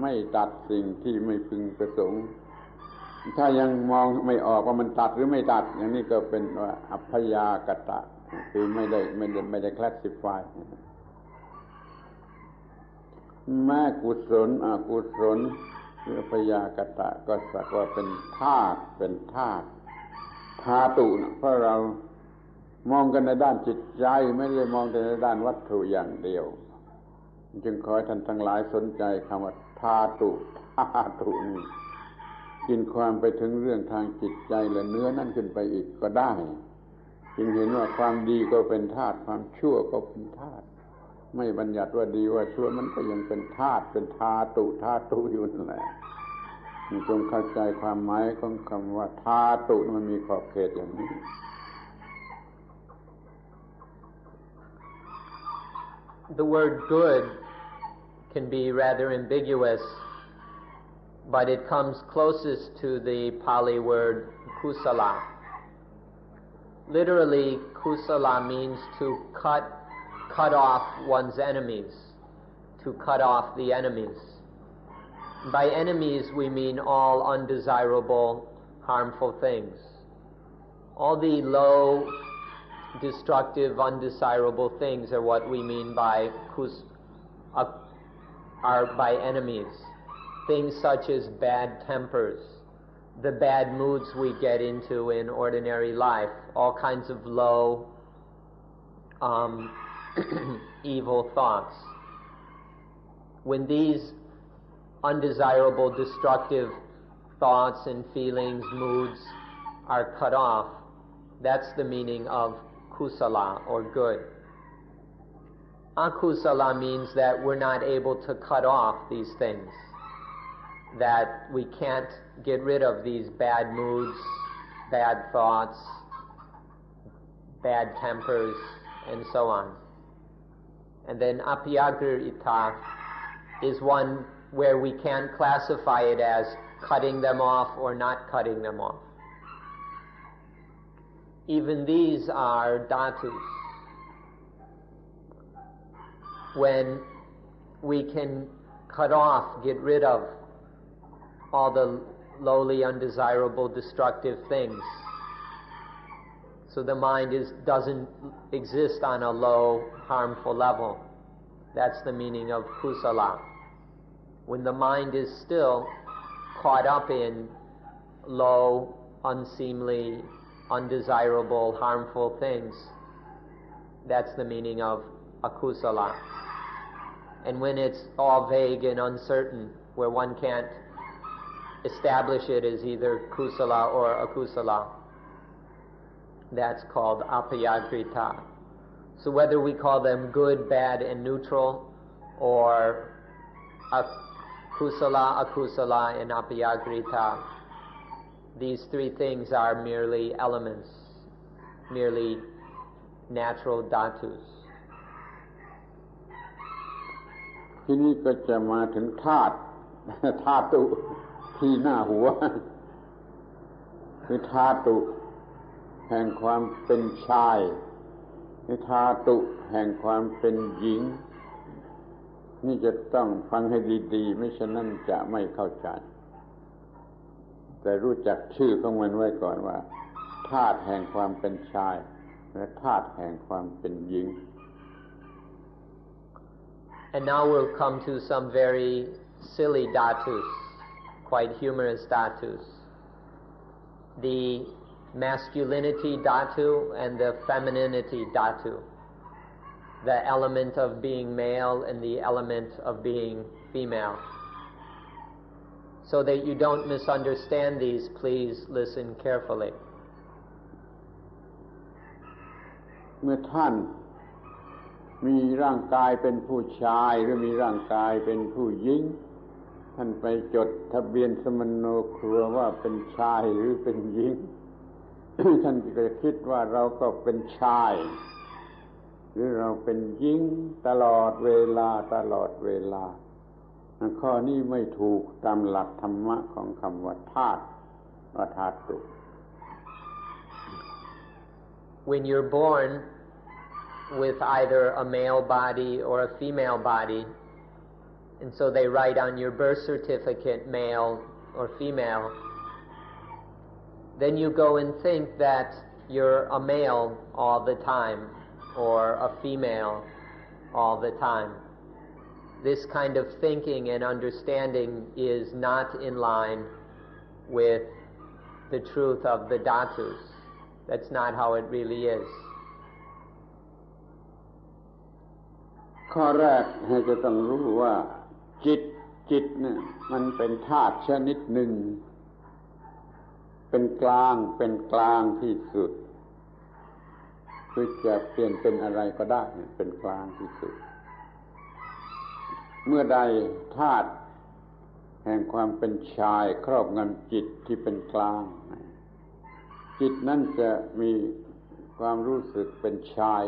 ไม่ตัดสิ่งที่ไม่พึงประสงค์ถ้ายังมองไม่ออกว่ามันตัดหรือไม่ตัดอย่างนี้ก็เป็นว่าอัพยากตะคือไม่ได้คลาสสิฟายแม้กุศลอกุศลหรืออัพยากตะก็สักว่าเป็นธาตุธาตุเพราะเรามองกันในด้านจิตใจไม่ได้มองแต่ในด้านวัตถุอย่างเดียวจึงขอให้ท่านทั้งหลายสนใจคำว่าธาตุนี่กินความไปถึงเรื่องทางจิตใจและเนื้อนั่นขึ้นไปอีกก็ได้จึงเห็นว่าความดีก็เป็นธาตุความชั่วก็เป็นธาตุไม่บัญญัติว่าดีว่าชั่วมันก็ยังเป็นธาตุเป็นธาตุอยู่นั่นแหละจงเข้าใจความหมายของคำว่าธาตุมันมีขอบเขตอย่างนี้ The word good can be rather ambiguous, but it comes closest to the Pali word kusala. Literally, kusala means to cut off one's enemies, to cut off the enemies. By enemies, we mean all undesirable, harmful things. All the low, destructive, undesirable things are what we mean by are by enemies. Things such as bad tempers, the bad moods we get into in ordinary life, all kinds of low, evil thoughts. When these undesirable, destructive thoughts and feelings, moods are cut off, that's the meaning of kusala, or good. Akusala means that we're not able to cut off these things, that we can't get rid of these bad moods, bad thoughts, bad tempers, and so on. And then apiyagrita is one where we can't classify it as cutting them off or not cutting them off. Even these are dhatus. When we can cut off, get rid of all the lowly, undesirable, destructive things, so the mind doesn't exist on a low, harmful level. That's the meaning of kusala. When the mind is still caught up in low, unseemly, undesirable, harmful things, that's the meaning of akusala. And when it's all vague and uncertain, where one can't establish it as either kusala or akusala, that's called apiyagrita. So whether we call them good, bad, and neutral, or kusala, akusala, and apiyagrita, these three things are merely elements, merely natural dhatus. ที่นี่ก็จะมาถึงธาตุที่หน้าหัวคือธาตุแห่งความเป็นชายคือธาตุแห่งความเป็นหญิงนี่จะต้องฟังให้ดีๆไม่ฉะนั้นจะไม่เข้าใจแต่รู้จักชื่อของมันไว้ก่อนว่าธาตุแห่งความเป็นชายและธาตุแห่งความเป็นหญิง And now we'll come to some very silly dhatus, quite humorous dhatus. The masculinity dhatu and the femininity dhatu. The element of being male and the element of being female. So that you don't misunderstand these, please listen carefully. เมื่อท่านมีร่างกายเป็นผู้ชายหรือมีร่างกายเป็นผู้หญิงท่านไปจดทะเบียนสมโนครัวว่าเป็นชายหรือเป็นหญิง ท่านก็จะคิดว่าเราก็เป็นชายหรือเราเป็นหญิงตลอดเวลาข้อนี้ไม่ถูกตามหลักธรรมะของคำว่าธาตุว่าธาตุ When you're born with either a male body or a female body, and so they write on your birth certificate male or female, then you go and think that you're a male all the time or a female all the time. This kind of thinking and understanding is not in line with the truth of the dhatus. That's not how it really is. ข้อแรกให้จะต้องรู้ว่าจิตเนี่ยมันเป็นธาตุชนิดหนึ่งเป็นกลางที่สุดคือจะเปลี่ยนเป็นอะไรก็ได้เป็นกลางที่สุดเมื่อใดธาตุแห่งความเป็นชายครอบงำจิตที่เป็นกลางจิตนั้นจะมีความรู้สึกเป็นชาย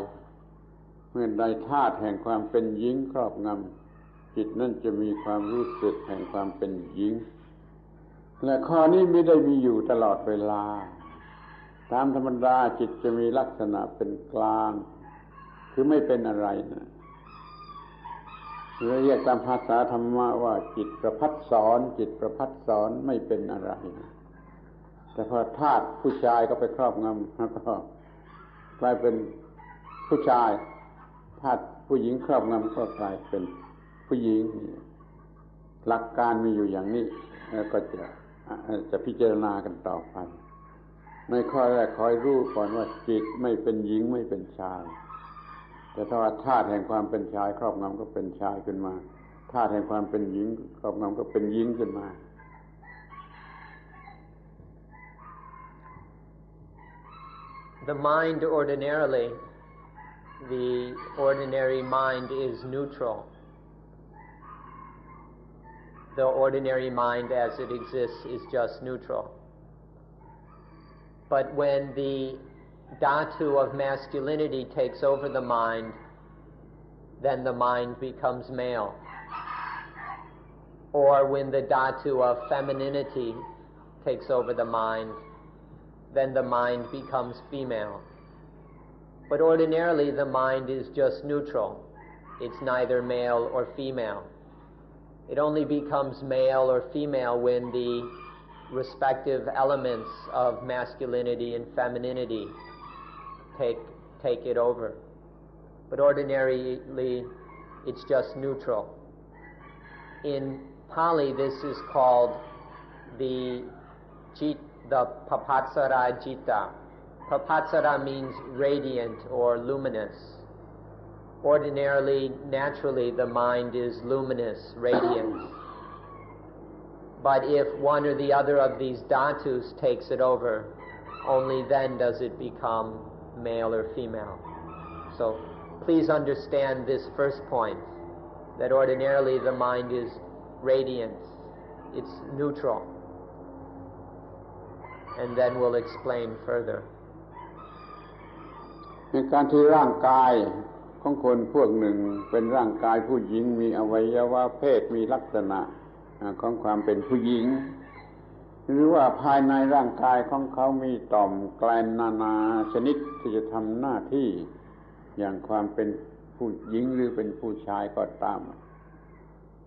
เมื่อใดธาตุแห่งความเป็นหญิงครอบงำจิตนั้นจะมีความรู้สึกแห่งความเป็นหญิงและข้อนี้ไม่ได้มีอยู่ตลอดเวลาตามธรรมดาจิตจะมีลักษณะเป็นกลางคือไม่เป็นอะไรนะเรียกตามภาษาธรรมะว่าจิตประภัสสรไม่เป็นอะไรนะแต่พอธาตุผู้ชายก็ไปครอบงำแล้วก็กลายเป็นผู้ชายธาตุผู้หญิงครอบงำก็กลายเป็นผู้หญิง หลักการมีอยู่อย่างนี้แล้วก็จะพิจารณากันต่อไปในข้อแรกขอให้รู้ก่อนว่าจิตไม่เป็นหญิงไม่เป็นชายแต่ถ้าว่าธาตุแห่งความเป็นชายครอบงำก็เป็นชายขึ้นมาธาตุแห่งความเป็นหญิงครอบงำก็เป็นหญิงขึ้นมา The mind ordinarily, the ordinary mind is neutral. The ordinary mind as it exists is just neutral. But when the Dhatu of masculinity takes over the mind, then the mind becomes male. Or when the Dhatu of femininity takes over the mind, then the mind becomes female. But ordinarily the mind is just neutral. It's neither male or female. It only becomes male or female when the respective elements of masculinity and femininity take it over. But ordinarily it's just neutral. In Pali this is called the Papatsara Jita. Papatsara means radiant or luminous. Ordinarily, naturally, the mind is luminous, radiant. But if one or the other of these dhatus takes it over, only then does it become male or female. So please understand this first point, that ordinarily the mind is radiant, it's neutral. And then we'll explain further. ในการที่ร่างกายของคนพวกหนึ่งเป็นร่างกายผู้หญิงมีอวัยวะเพศมีลักษณะของความเป็นผู้หญิงหรือว่าภายในร่างกายของเขามีต่อมแกลนนานาชนิดที่จะทำหน้าที่อย่างความเป็นผู้หญิงหรือเป็นผู้ชายก็ตาม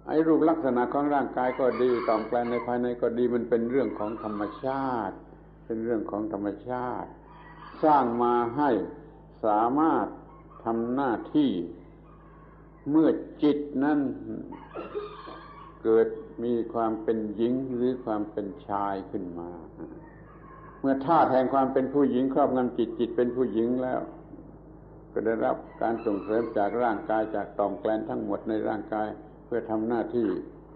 ไอ้รูปลักษณะของร่างกายก็ดีต่อมแกลนในภายในก็ดีมันเป็นเรื่องของธรรมชาติเป็นเรื่องของธรรมชาติสร้างมาให้สามารถทำหน้าที่เมื่อจิตนั้นเกิดมีความเป็นหญิงหรือความเป็นชายขึ้นมาเมื่อธาตุแห่งความเป็นผู้หญิงครอบงำจิตจิตเป็นผู้หญิงแล้วก็ได้รับการส่งเสริมจากร่างกายจากต่อมแกลนทั้งหมดในร่างกายเพื่อทำหน้าที่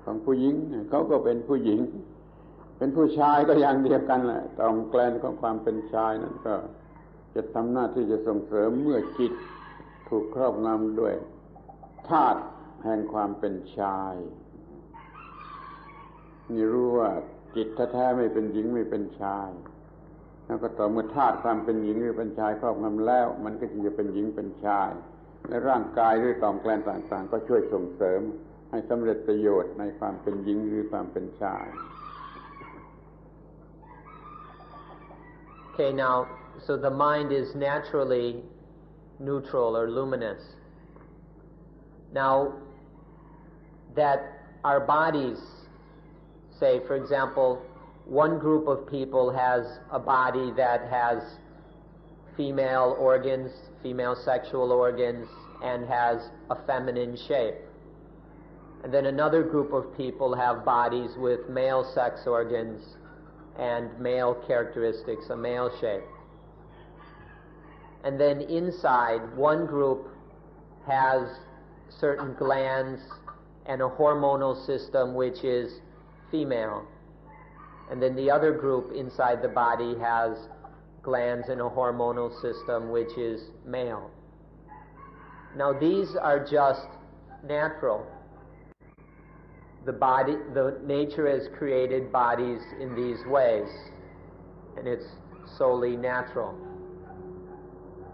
ของผู้หญิงเขาก็เป็นผู้หญิงเป็นผู้ชายก็อย่างเดียวกันแหละต่อมแกลนของความเป็นชายนั้นก็จะทำหน้าที่จะส่งเสริมเมื่อจิตถูกครอบงำด้วยธาตุแห่งความเป็นชายนี่รู้ว่าจิตแท้ๆไม่เป็นหญิงไม่เป็นชายแล้วก็ต่อเมื่อธาตุความเป็นหญิงหรือเป็นชายครอบงำแล้วมันก็จะเป็นหญิงเป็นชายและร่างกายหรือต่อมแกลนต่างๆก็ช่วยส่งเสริมให้สำเร็จประโยชน์ในความเป็นหญิงหรือความเป็นชาย Okay, now, so the mind is naturally neutral or luminous. Now, that our bodies, say, for example, one group of people has a body that has female organs, female sexual organs, and has a feminine shape. And then another group of people have bodies with male sex organs and male characteristics, a male shape. And then inside, one group has certain glands and a hormonal system which is female. And then the other group inside the body has glands and a hormonal system which is male. Now these are just natural. The nature has created bodies in these ways, and it's solely natural.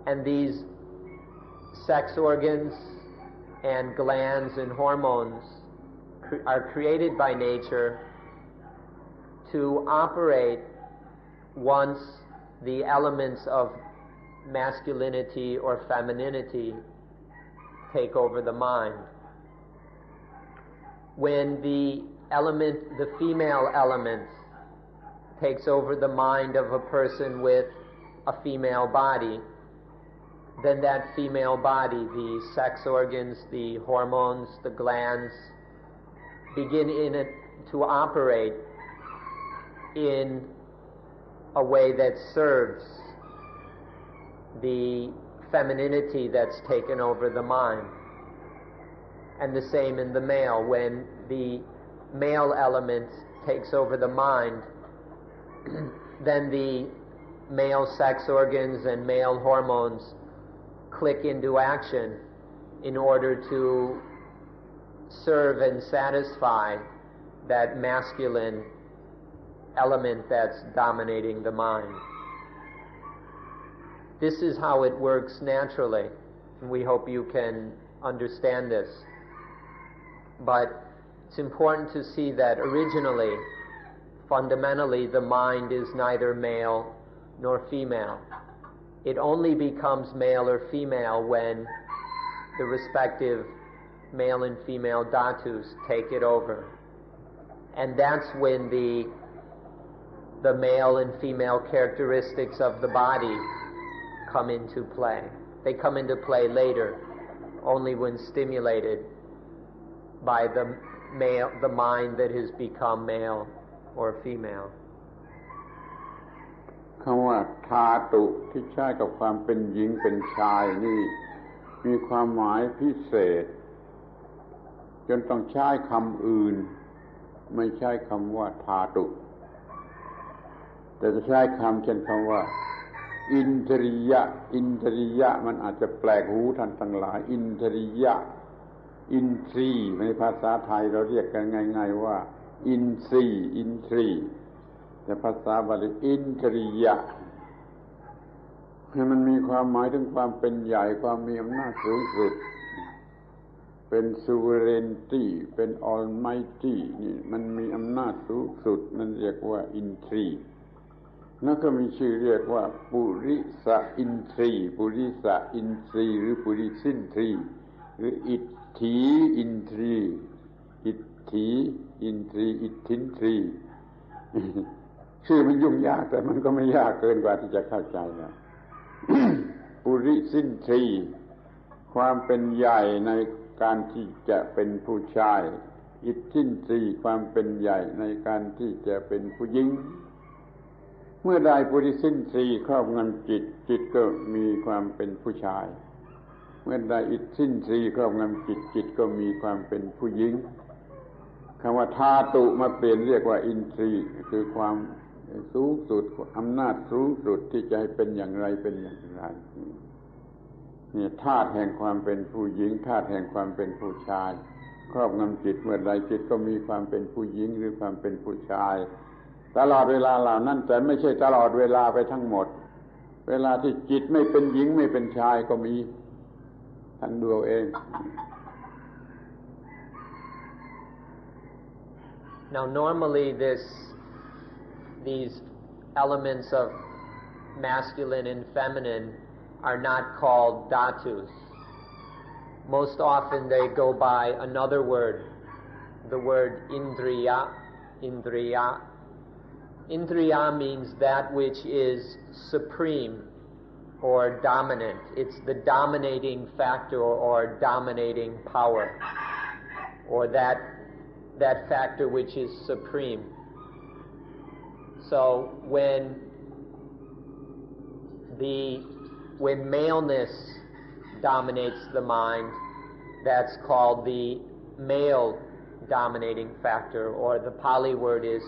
And these sex organs and glands and hormones are created by nature to operate once the elements of masculinity or femininity take over the mind. When the female element takes over the mind of a person with a female body, then that female body, the sex organs, the hormones, the glands, begin to operate in a way that serves the femininity that's taken over the mind. And the same in the male. When the male element takes over the mind, then the male sex organs and male hormones click into action in order to serve and satisfy that masculine element that's dominating the mind. This is how it works naturally, and we hope you can understand this. But it's important to see that originally, fundamentally, the mind is neither male nor female. It only becomes male or female when the respective male and female dhatus take it over. And that's when the male and female characteristics of the body come into play. They come into play later, only when stimulated by the mind that has become male or female. คำว่าธาตุที่ใช้กับความเป็นหญิงเป็นชายนี่มีความหมายพิเศษจนต้องใช้คำอื่นไม่ใช้คำว่าธาตุแต่จะใช้คำเช่นคำว่าอินทริยะอินทริยะมันอาจจะแปลกหูท่านทั้งหลายอินทริยะอินทรีย์ในภาษาไทยเราเรียกกันง่ายๆว่าอินทรีย์อินทรีย์แต่ภาษาบาลีอินทริยะให้มันมีความหมายถึงความเป็นใหญ่ความมีอำนาจสูงสุดเป็น sovereignty เป็น almighty นี่มันมีอำนาจสูงสุดนั่นเรียกว่าอินทรีย์แล้วก็มีชื่อเรียกว่าปุริสอินทรีย์ปุริสอินทรีย์หรือปุริสินทรีย์หรืออิทธิอินทรีย์อิทธิอินทรีย์อิทธินทรีย์ชื่อมันยุ่งยากแต่มันก็ไม่ยากเกินกว่าที่จะเข้าใจนะ ปุริสินทรีย์ความเป็นใหญ่ในการที่จะเป็นผู้ชายอิทธินทรีย์ความเป็นใหญ่ในการที่จะเป็นผู้หญิงเมื่อใดปุริสินทรีย์ครอบงำจิตจิตก็มีความเป็นผู้ชายเมื่อใดอิทธินทรีย์ครอบงำจิตจิตก็มีความเป็นผู้หญิงคำว่าธาตุมาเปลี่ยนเรียกว่าอินทรีย์คือความสูงสุดอำนาจสูงสุดที่จะให้เป็นอย่างไรเป็นอย่างไรนี่ธาตุแห่งความเป็นผู้หญิงธาตุแห่งความเป็นผู้ชายครอบงำจิตเมื่อใดจิตก็มีความเป็นผู้หญิงหรือความเป็นผู้ชายตลอดเวลาเหล่านั้นแต่ไม่ใช่ตลอดเวลาไปทั้งหมดเวลาที่จิตไม่เป็นหญิงไม่เป็นชายก็มีท่านดูเอาเอง Now normally these elements of masculine and feminine are not called dhatus. Most often they go by another word, the word indriya. Indriya. Indriya means that which is supreme or dominant. It's the dominating factor or dominating power, or that factor which is supreme. So when maleness dominates the mind, that's called the male dominating factor, or the Pali word is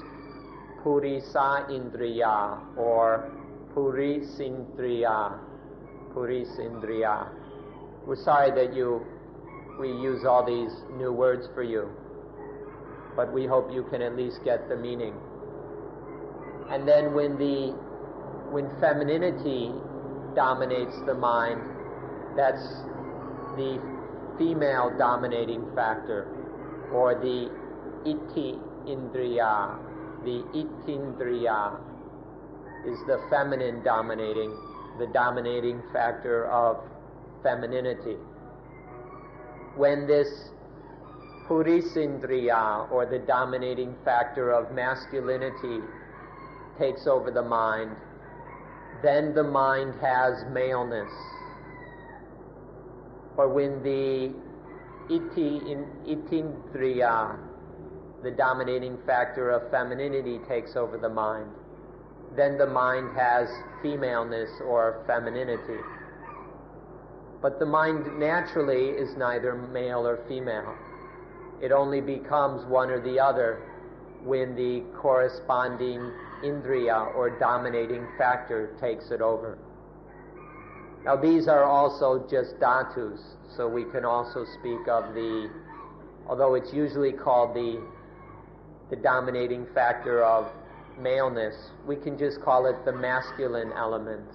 Purisa Indriya or Purisindriya. Purisindriya. We're sorry that we use all these new words for you, but we hope you can at least get the meaning. And then when femininity dominates the mind, that's the female dominating factor, or the iti indriya. The itindriya is the feminine the dominating factor of femininity. When this purisindriya, or the dominating factor of masculinity, takes over the mind, then the mind has maleness. Or when the itindriya the dominating factor of femininity takes over the mind, then the mind has femaleness or femininity. But the mind naturally is neither male or female. It only becomes one or the other when the corresponding indriya or dominating factor takes it over. Now these are also just dhatus, so we can also speak of the, although it's usually called the dominating factor of maleness, we can just call it the masculine element.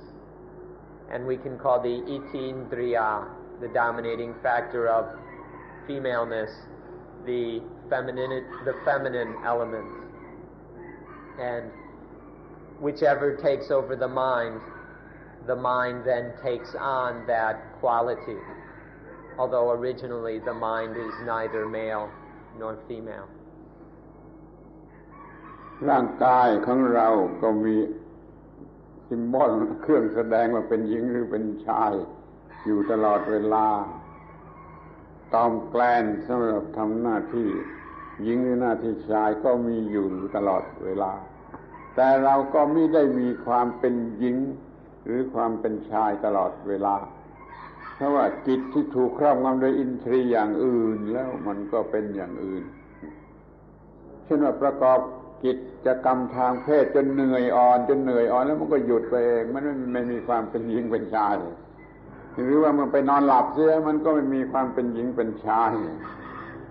And we can call the itindriya, the dominating factor of femaleness, the feminine element. And whichever takes over the mind then takes on that quality, although originally the mind is neither male nor female. ร่างกายของเราก็มีซิมบอลเครื่องแสดงว่าเป็นหญิงหรือเป็นชายอยู่ตลอดเวลาตอมแกลนสำหรับทำหน้าที่หญิงหรือหน้าที่ชายก็มีอยู่ตลอดเวลาแต่เราก็ไม่ได้มีความเป็นหญิงหรือความเป็นชายตลอดเวลาเพราะว่าจิตที่ถูกครอบงำโดยอินทรีย์อย่างอื่นแล้วมันก็เป็นอย่างอื่นเช่นว่าประกอบกิจกรรมทางเพศจนเหนื่อยอ่อนแล้วมันก็หยุดไปเองมันไม่มีความเป็นหญิงเป็นชายหรือว่ามันไปนอนหลับเสียมันก็ไม่มีความเป็นหญิงเป็นชาย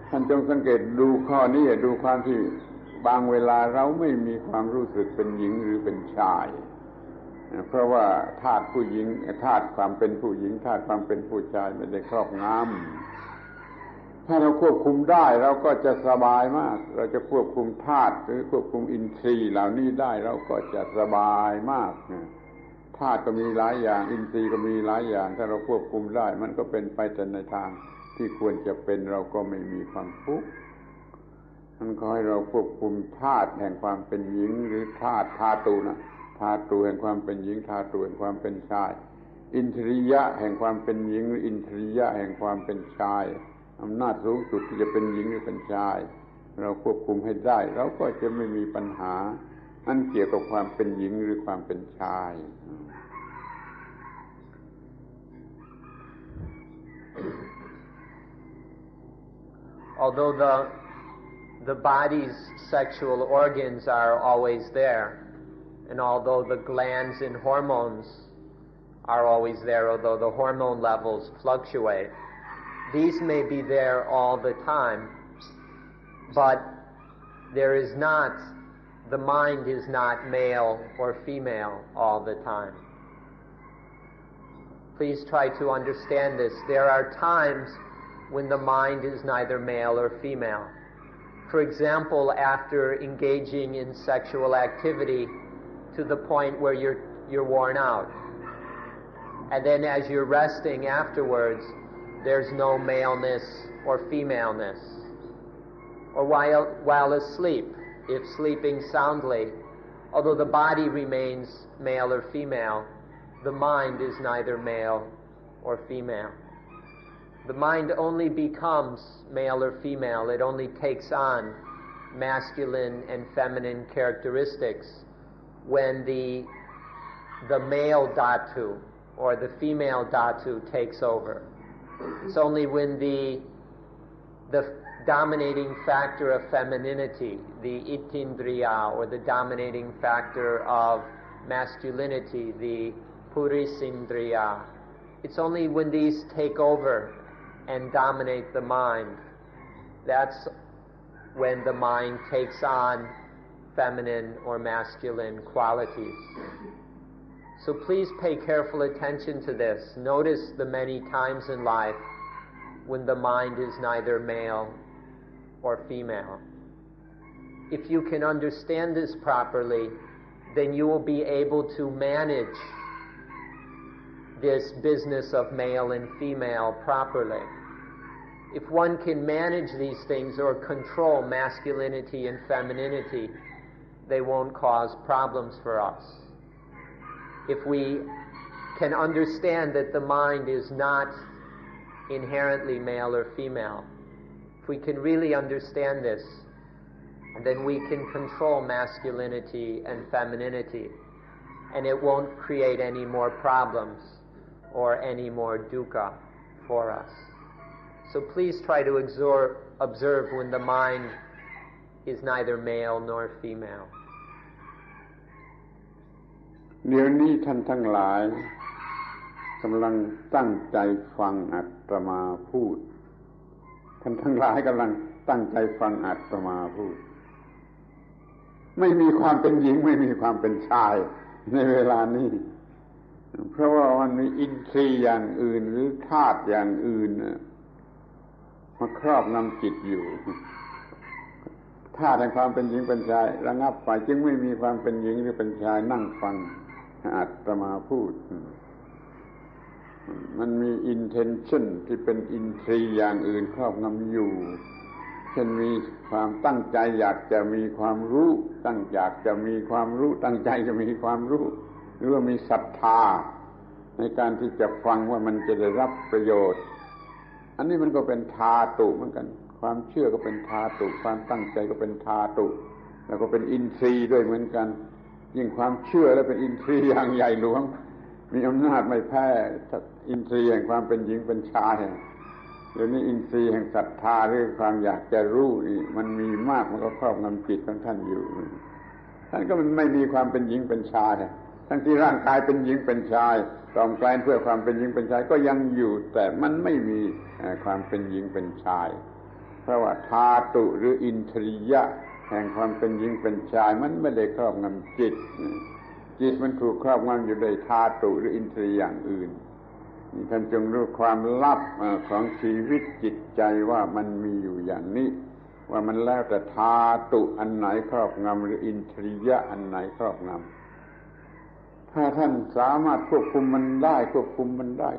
ท่านจงสังเกตดูข้อนี้ดูความที่บางเวลาเราไม่มีความรู้สึกเป็นหญิงหรือเป็นชายเพราะว่าธาตุผู้หญิงธาตุความเป็นผู้หญิงธาตุความเป็นผู้ชายไม่ได้ครอบงำถ้าเราควบคุมได้เราก็จะสบายมากเราจะควบคุมธาตุหรือควบคุมอินทรีย์เหล่านี้ได้เราก็จะสบายมากธาตุก็มีหลายอย่างอินทรีย์ก็มีหลายอย่างถ้าเราควบคุมได้มันก็เป็นไปแต่ในทางที่ควรจะเป็นเราก็ไม่มีความทุกข์มันขอให้เราควบคุมธาตุแห่งความเป็นหญิงหรือธาตุแห่งความเป็นหญิงธาตุแห่งความเป็นชายอินทรียะแห่งความเป็นหญิงหรืออินทรียะแห่งความเป็นชายอำนาจสูงสุดที่จะเป็นหญิงหรือเป็นชายเราควบคุมให้ได้เราก็จะไม่มีปัญหาอันเกี่ยวกับความเป็นหญิงหรือความเป็นชาย Although the body's sexual organs are always there, and although the glands and hormones are always there, although the hormone levels fluctuate, these may be there all the time, but the mind is not male or female all the time. Please try to understand this. There are times when the mind is neither male or female. For example, after engaging in sexual activity to the point where you're worn out, and then as you're resting afterwards, there's no maleness or femaleness. Or while asleep, if sleeping soundly, although the body remains male or female, the mind is neither male or female. The mind only becomes male or female. It only takes on masculine and feminine characteristics when the male dhatu or the female dhatu takes over. It's only when the dominating factor of femininity, the itindriya, or the dominating factor of masculinity, the purisindriya, it's only when these take over and dominate the mind, that's when the mind takes on feminine or masculine qualities. So please pay careful attention to this. Notice the many times in life when the mind is neither male or female. If you can understand this properly, then you will be able to manage this business of male and female properly. If one can manage these things or control masculinity and femininity, they won't cause problems for us. If we can understand that the mind is not inherently male or female, if we can really understand this, And then we can control masculinity and femininity, and it won't create any more problems or any more dukkha for us. So please try to observe when the mind is neither male nor female. เดี๋ยวนี้ท่านทั้งหลายกำลังตั้งใจฟังอาตมาพูดท่านทั้งหลายกำลังตั้งใจฟังอาตมาพูดไม่มีความเป็นหญิงไม่มีความเป็นชายในเวลานี้เพราะว่ามันมีอินทรีย์อย่างอื่นหรือธาตุอย่างอื่นมาครอบงำจิตอยู่ธาตุแห่งความเป็นหญิงเป็นชายระงับไปจึงไม่มีความเป็นหญิงหรือเป็นชายนั่งฟังอาตมาพูดมันมี intention ที่เป็นอินทรีย์อย่างอื่นครอบงำอยู่เช่นมีความตั้งใจอยากจะมีความรู้อยากจะมีความรู้ตั้งใจจะมีความรู้หรือว่ามีศรัทธาในการที่จะฟังว่ามันจะได้รับประโยชน์อันนี้มันก็เป็นธาตุเหมือนกันความเชื่อก็เป็นธาตุความตั้งใจก็เป็นธาตุแล้วก็เป็นอินทรีย์ด้วยเหมือนกันยิ่งความเชื่อแล้วเป็นอินทรีย์อย่างใหญ่หลวงมีอำนาจไม่แพ้อินทรีย์แห่งความเป็นหญิงเป็นชายเดี๋ยวนี้อินทรีย์แห่งศรัทธาหรือความอยากจะรู้นี่มันมีมากมันก็ครอบงำจิตของท่านอยู่ท่านก็มันไม่มีความเป็นหญิงเป็นชายทั้งที่ร่างกายเป็นหญิงเป็นชายปลอมแปลงเพื่อความเป็นหญิงเป็นชายก็ยังอยู่แต่มันไม่มีความเป็นหญิงเป็นชายเพราะว่าธาตุหรืออินทรียะแห่งความเป็นหญิงเป็นชายมันไม่ได้ครอบงำจิตมันถูกครอบงำอยู่ด้วยธาตุหรืออินทรีย์อย่างอื่นนี่ท่านจงรู้ความลับของชีวิตจิตใจว่ามันมีอยู่อย่างนี้ว่ามันแล้วแต่ธาตุอันไหนครอบงำหรืออินทรียะอันไหนครอบงำถ้าท่านสามารถควบคุมมันได้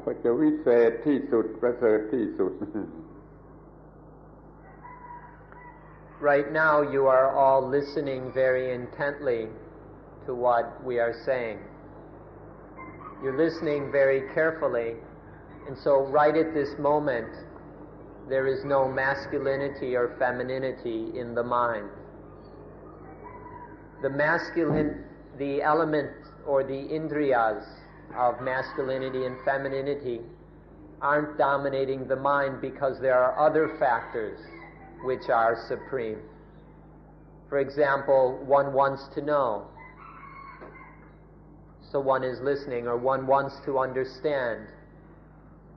ก็จะวิเศษที่สุดประเสริฐที่สุด Right now you are all listening very intently to what we are saying. You're listening very carefully, and so right at this moment there is no masculinity or femininity in the mind. The element or the indriyas of masculinity and femininity aren't dominating the mind because there are other factors which are supreme. For example, one wants to know, so one is listening, or one wants to understand,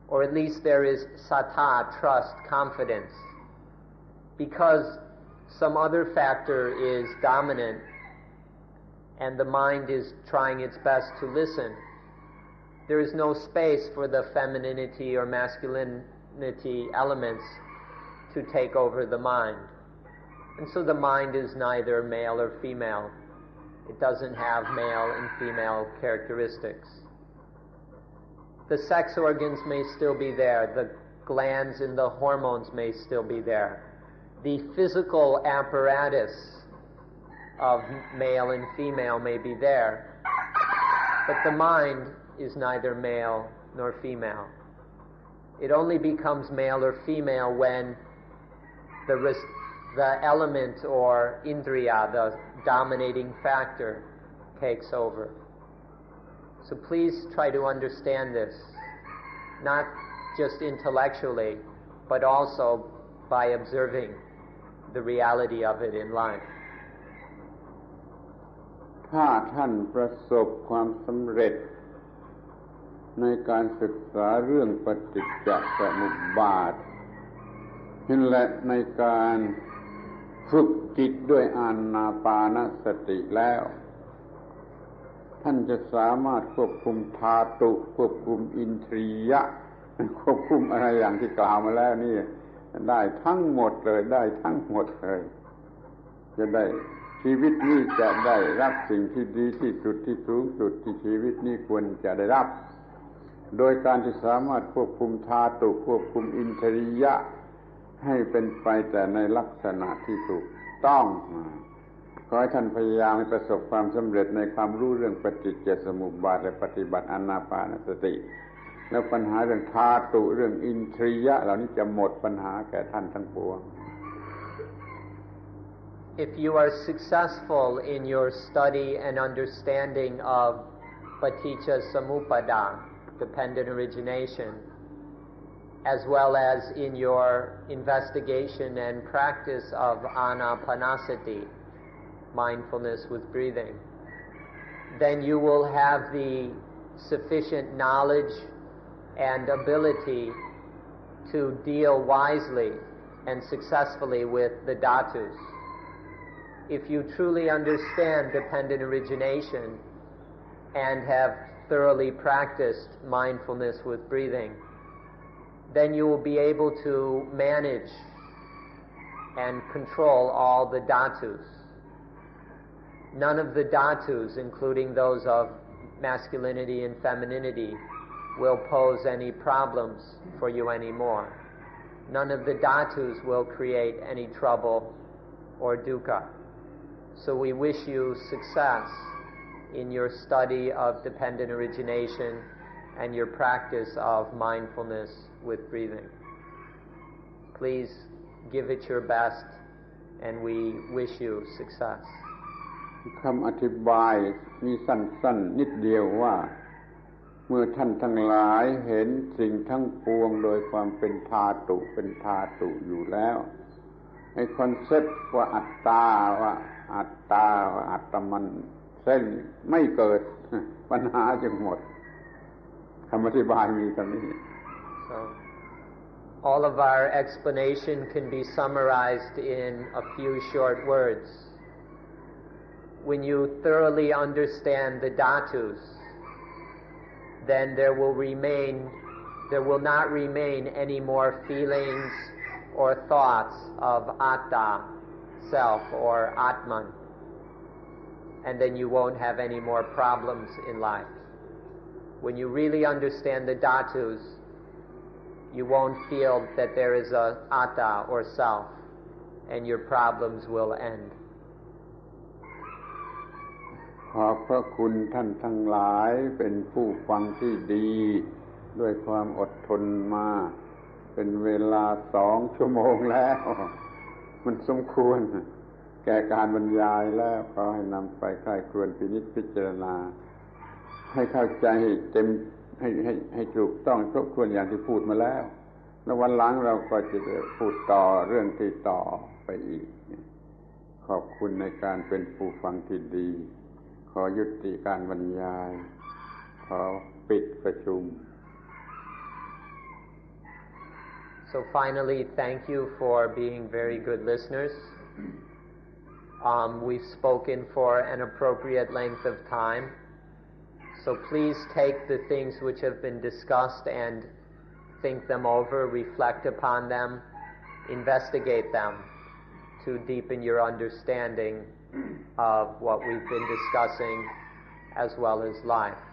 or at least there is sattva, trust, confidence. Because some other factor is dominant and the mind is trying its best to listen, there is no space for the femininity or masculinity elements to take over the mind. And so the mind is neither male or female. It doesn't have male and female characteristics. The sex organs may still be there. The glands and the hormones may still be there. The physical apparatus of male and female may be there. But the mind is neither male nor female. It only becomes male or female when the element or indriya, the dominating factor, takes over. So please try to understand this, not just intellectually, but also by observing the reality of it in life. ถ้าท่านประสบความสำเร็จในการศึกษาเรื่องปฏิจจสมุปบาทนั่นแหละในการฝึกจิตด้วยอานาปานสติแล้วท่านจะสามารถควบคุมธาตุควบคุมอินทรียะควบคุมอะไรอย่างที่กล่าวมาแล้วนี่ได้ทั้งหมดเลยจะได้ชีวิตนี้จะได้รับสิ่งที่ดีที่สุดที่สูงสุดที่ชีวิตนี้ควรจะได้รับโดยการที่สามารถควบคุมธาตุควบคุมอินทรียะให้เป็นไปแต่ในลักษณะที่ถูกต้องขอให้ท่านพยายามให้ประสบความสำเร็จในความรู้เรื่องปฏิจจสมุปบาทและปฏิบัติอานาปานสติแล้วปัญหาเรื่องธาตุเรื่องอินทรียะเหล่านี้จะหมดปัญหาแก่ท่านทั้งปวง if you are successful in your study and understanding of paticca samuppada, dependent origination, as well as in your investigation and practice of anapanasati, mindfulness with breathing, then you will have the sufficient knowledge and ability to deal wisely and successfully with the dhatus. If you truly understand dependent origination and have thoroughly practiced mindfulness with breathing, then you will be able to manage and control all the dhatus. None of the dhatus, including those of masculinity and femininity, will pose any problems for you anymore. None of the dhatus will create any trouble or dukkha. So we wish you success in your study of dependent origination and your practice of mindfulness with breathing. Please give it your best, and we wish you success. คำอธิบายมีสั้นๆนิดเดียวว่าเมื่อท่านทั้งหลายเห็นสิ่งทั้งปวงโดยความเป็นธาตุอยู่แล้วไอ้คอนเซ็ปต์ว่าอัตตาว่าอัตมันเส้นไม่เกิดปัญหาจึงหมดคำอธิบายมีเท่านี้ So all of our explanation can be summarized in a few short words. When you thoroughly understand the dhatus, then there will not remain any more feelings or thoughts of atta, self, or atman, and then you won't have any more problems in life. When you really understand the dhatus, you won't feel that there is a atta or self, and your problems will end. ขอบพระคุณท่านทั้งหลายเป็นผู้ฟังที่ดีด้วยความอดทนมาเป็นเวลา2 ชั่วโมงแล้วมันสมควรแก่การบรรยายแล้วขอให้นำไปใคร่ครวญพินิจพิจารณาให้เข้าใจเต็มให้ถูกต้องครบถ้วนอย่างที่พูดมาแล้วแล้ววันหลังเราก็จะพูดต่อเรื่องที่ต่อไปอีกขอบคุณในการเป็นผู้ฟังที่ดีขอยุติการบรรยายขอปิดประชุม So finally, thank you for being very good listeners. We've spoken for an appropriate length of time. So please take the things which have been discussed and think them over, reflect upon them, investigate them to deepen your understanding of what we've been discussing as well as life.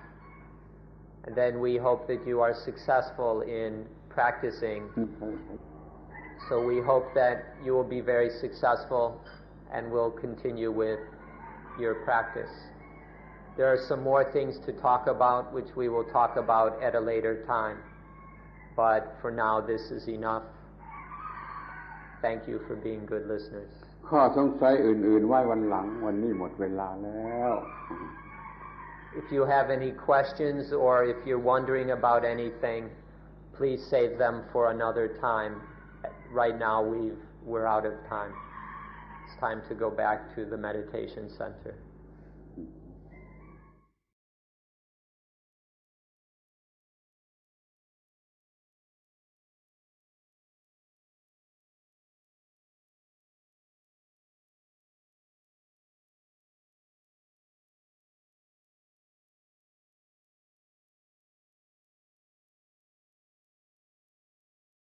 And then we hope that you are successful in practicing. So we hope that you will be very successful and will continue with your practice. There are some more things to talk about which we will talk about at a later time. But for now, this is enough. Thank you for being good listeners. ข้อสงสัยอื่นๆไว้วันหลังวันนี้หมดเวลาแล้ว If you have any questions or if you're wondering about anything, please save them for another time. Right now we're out of time. It's time to go back to the meditation center.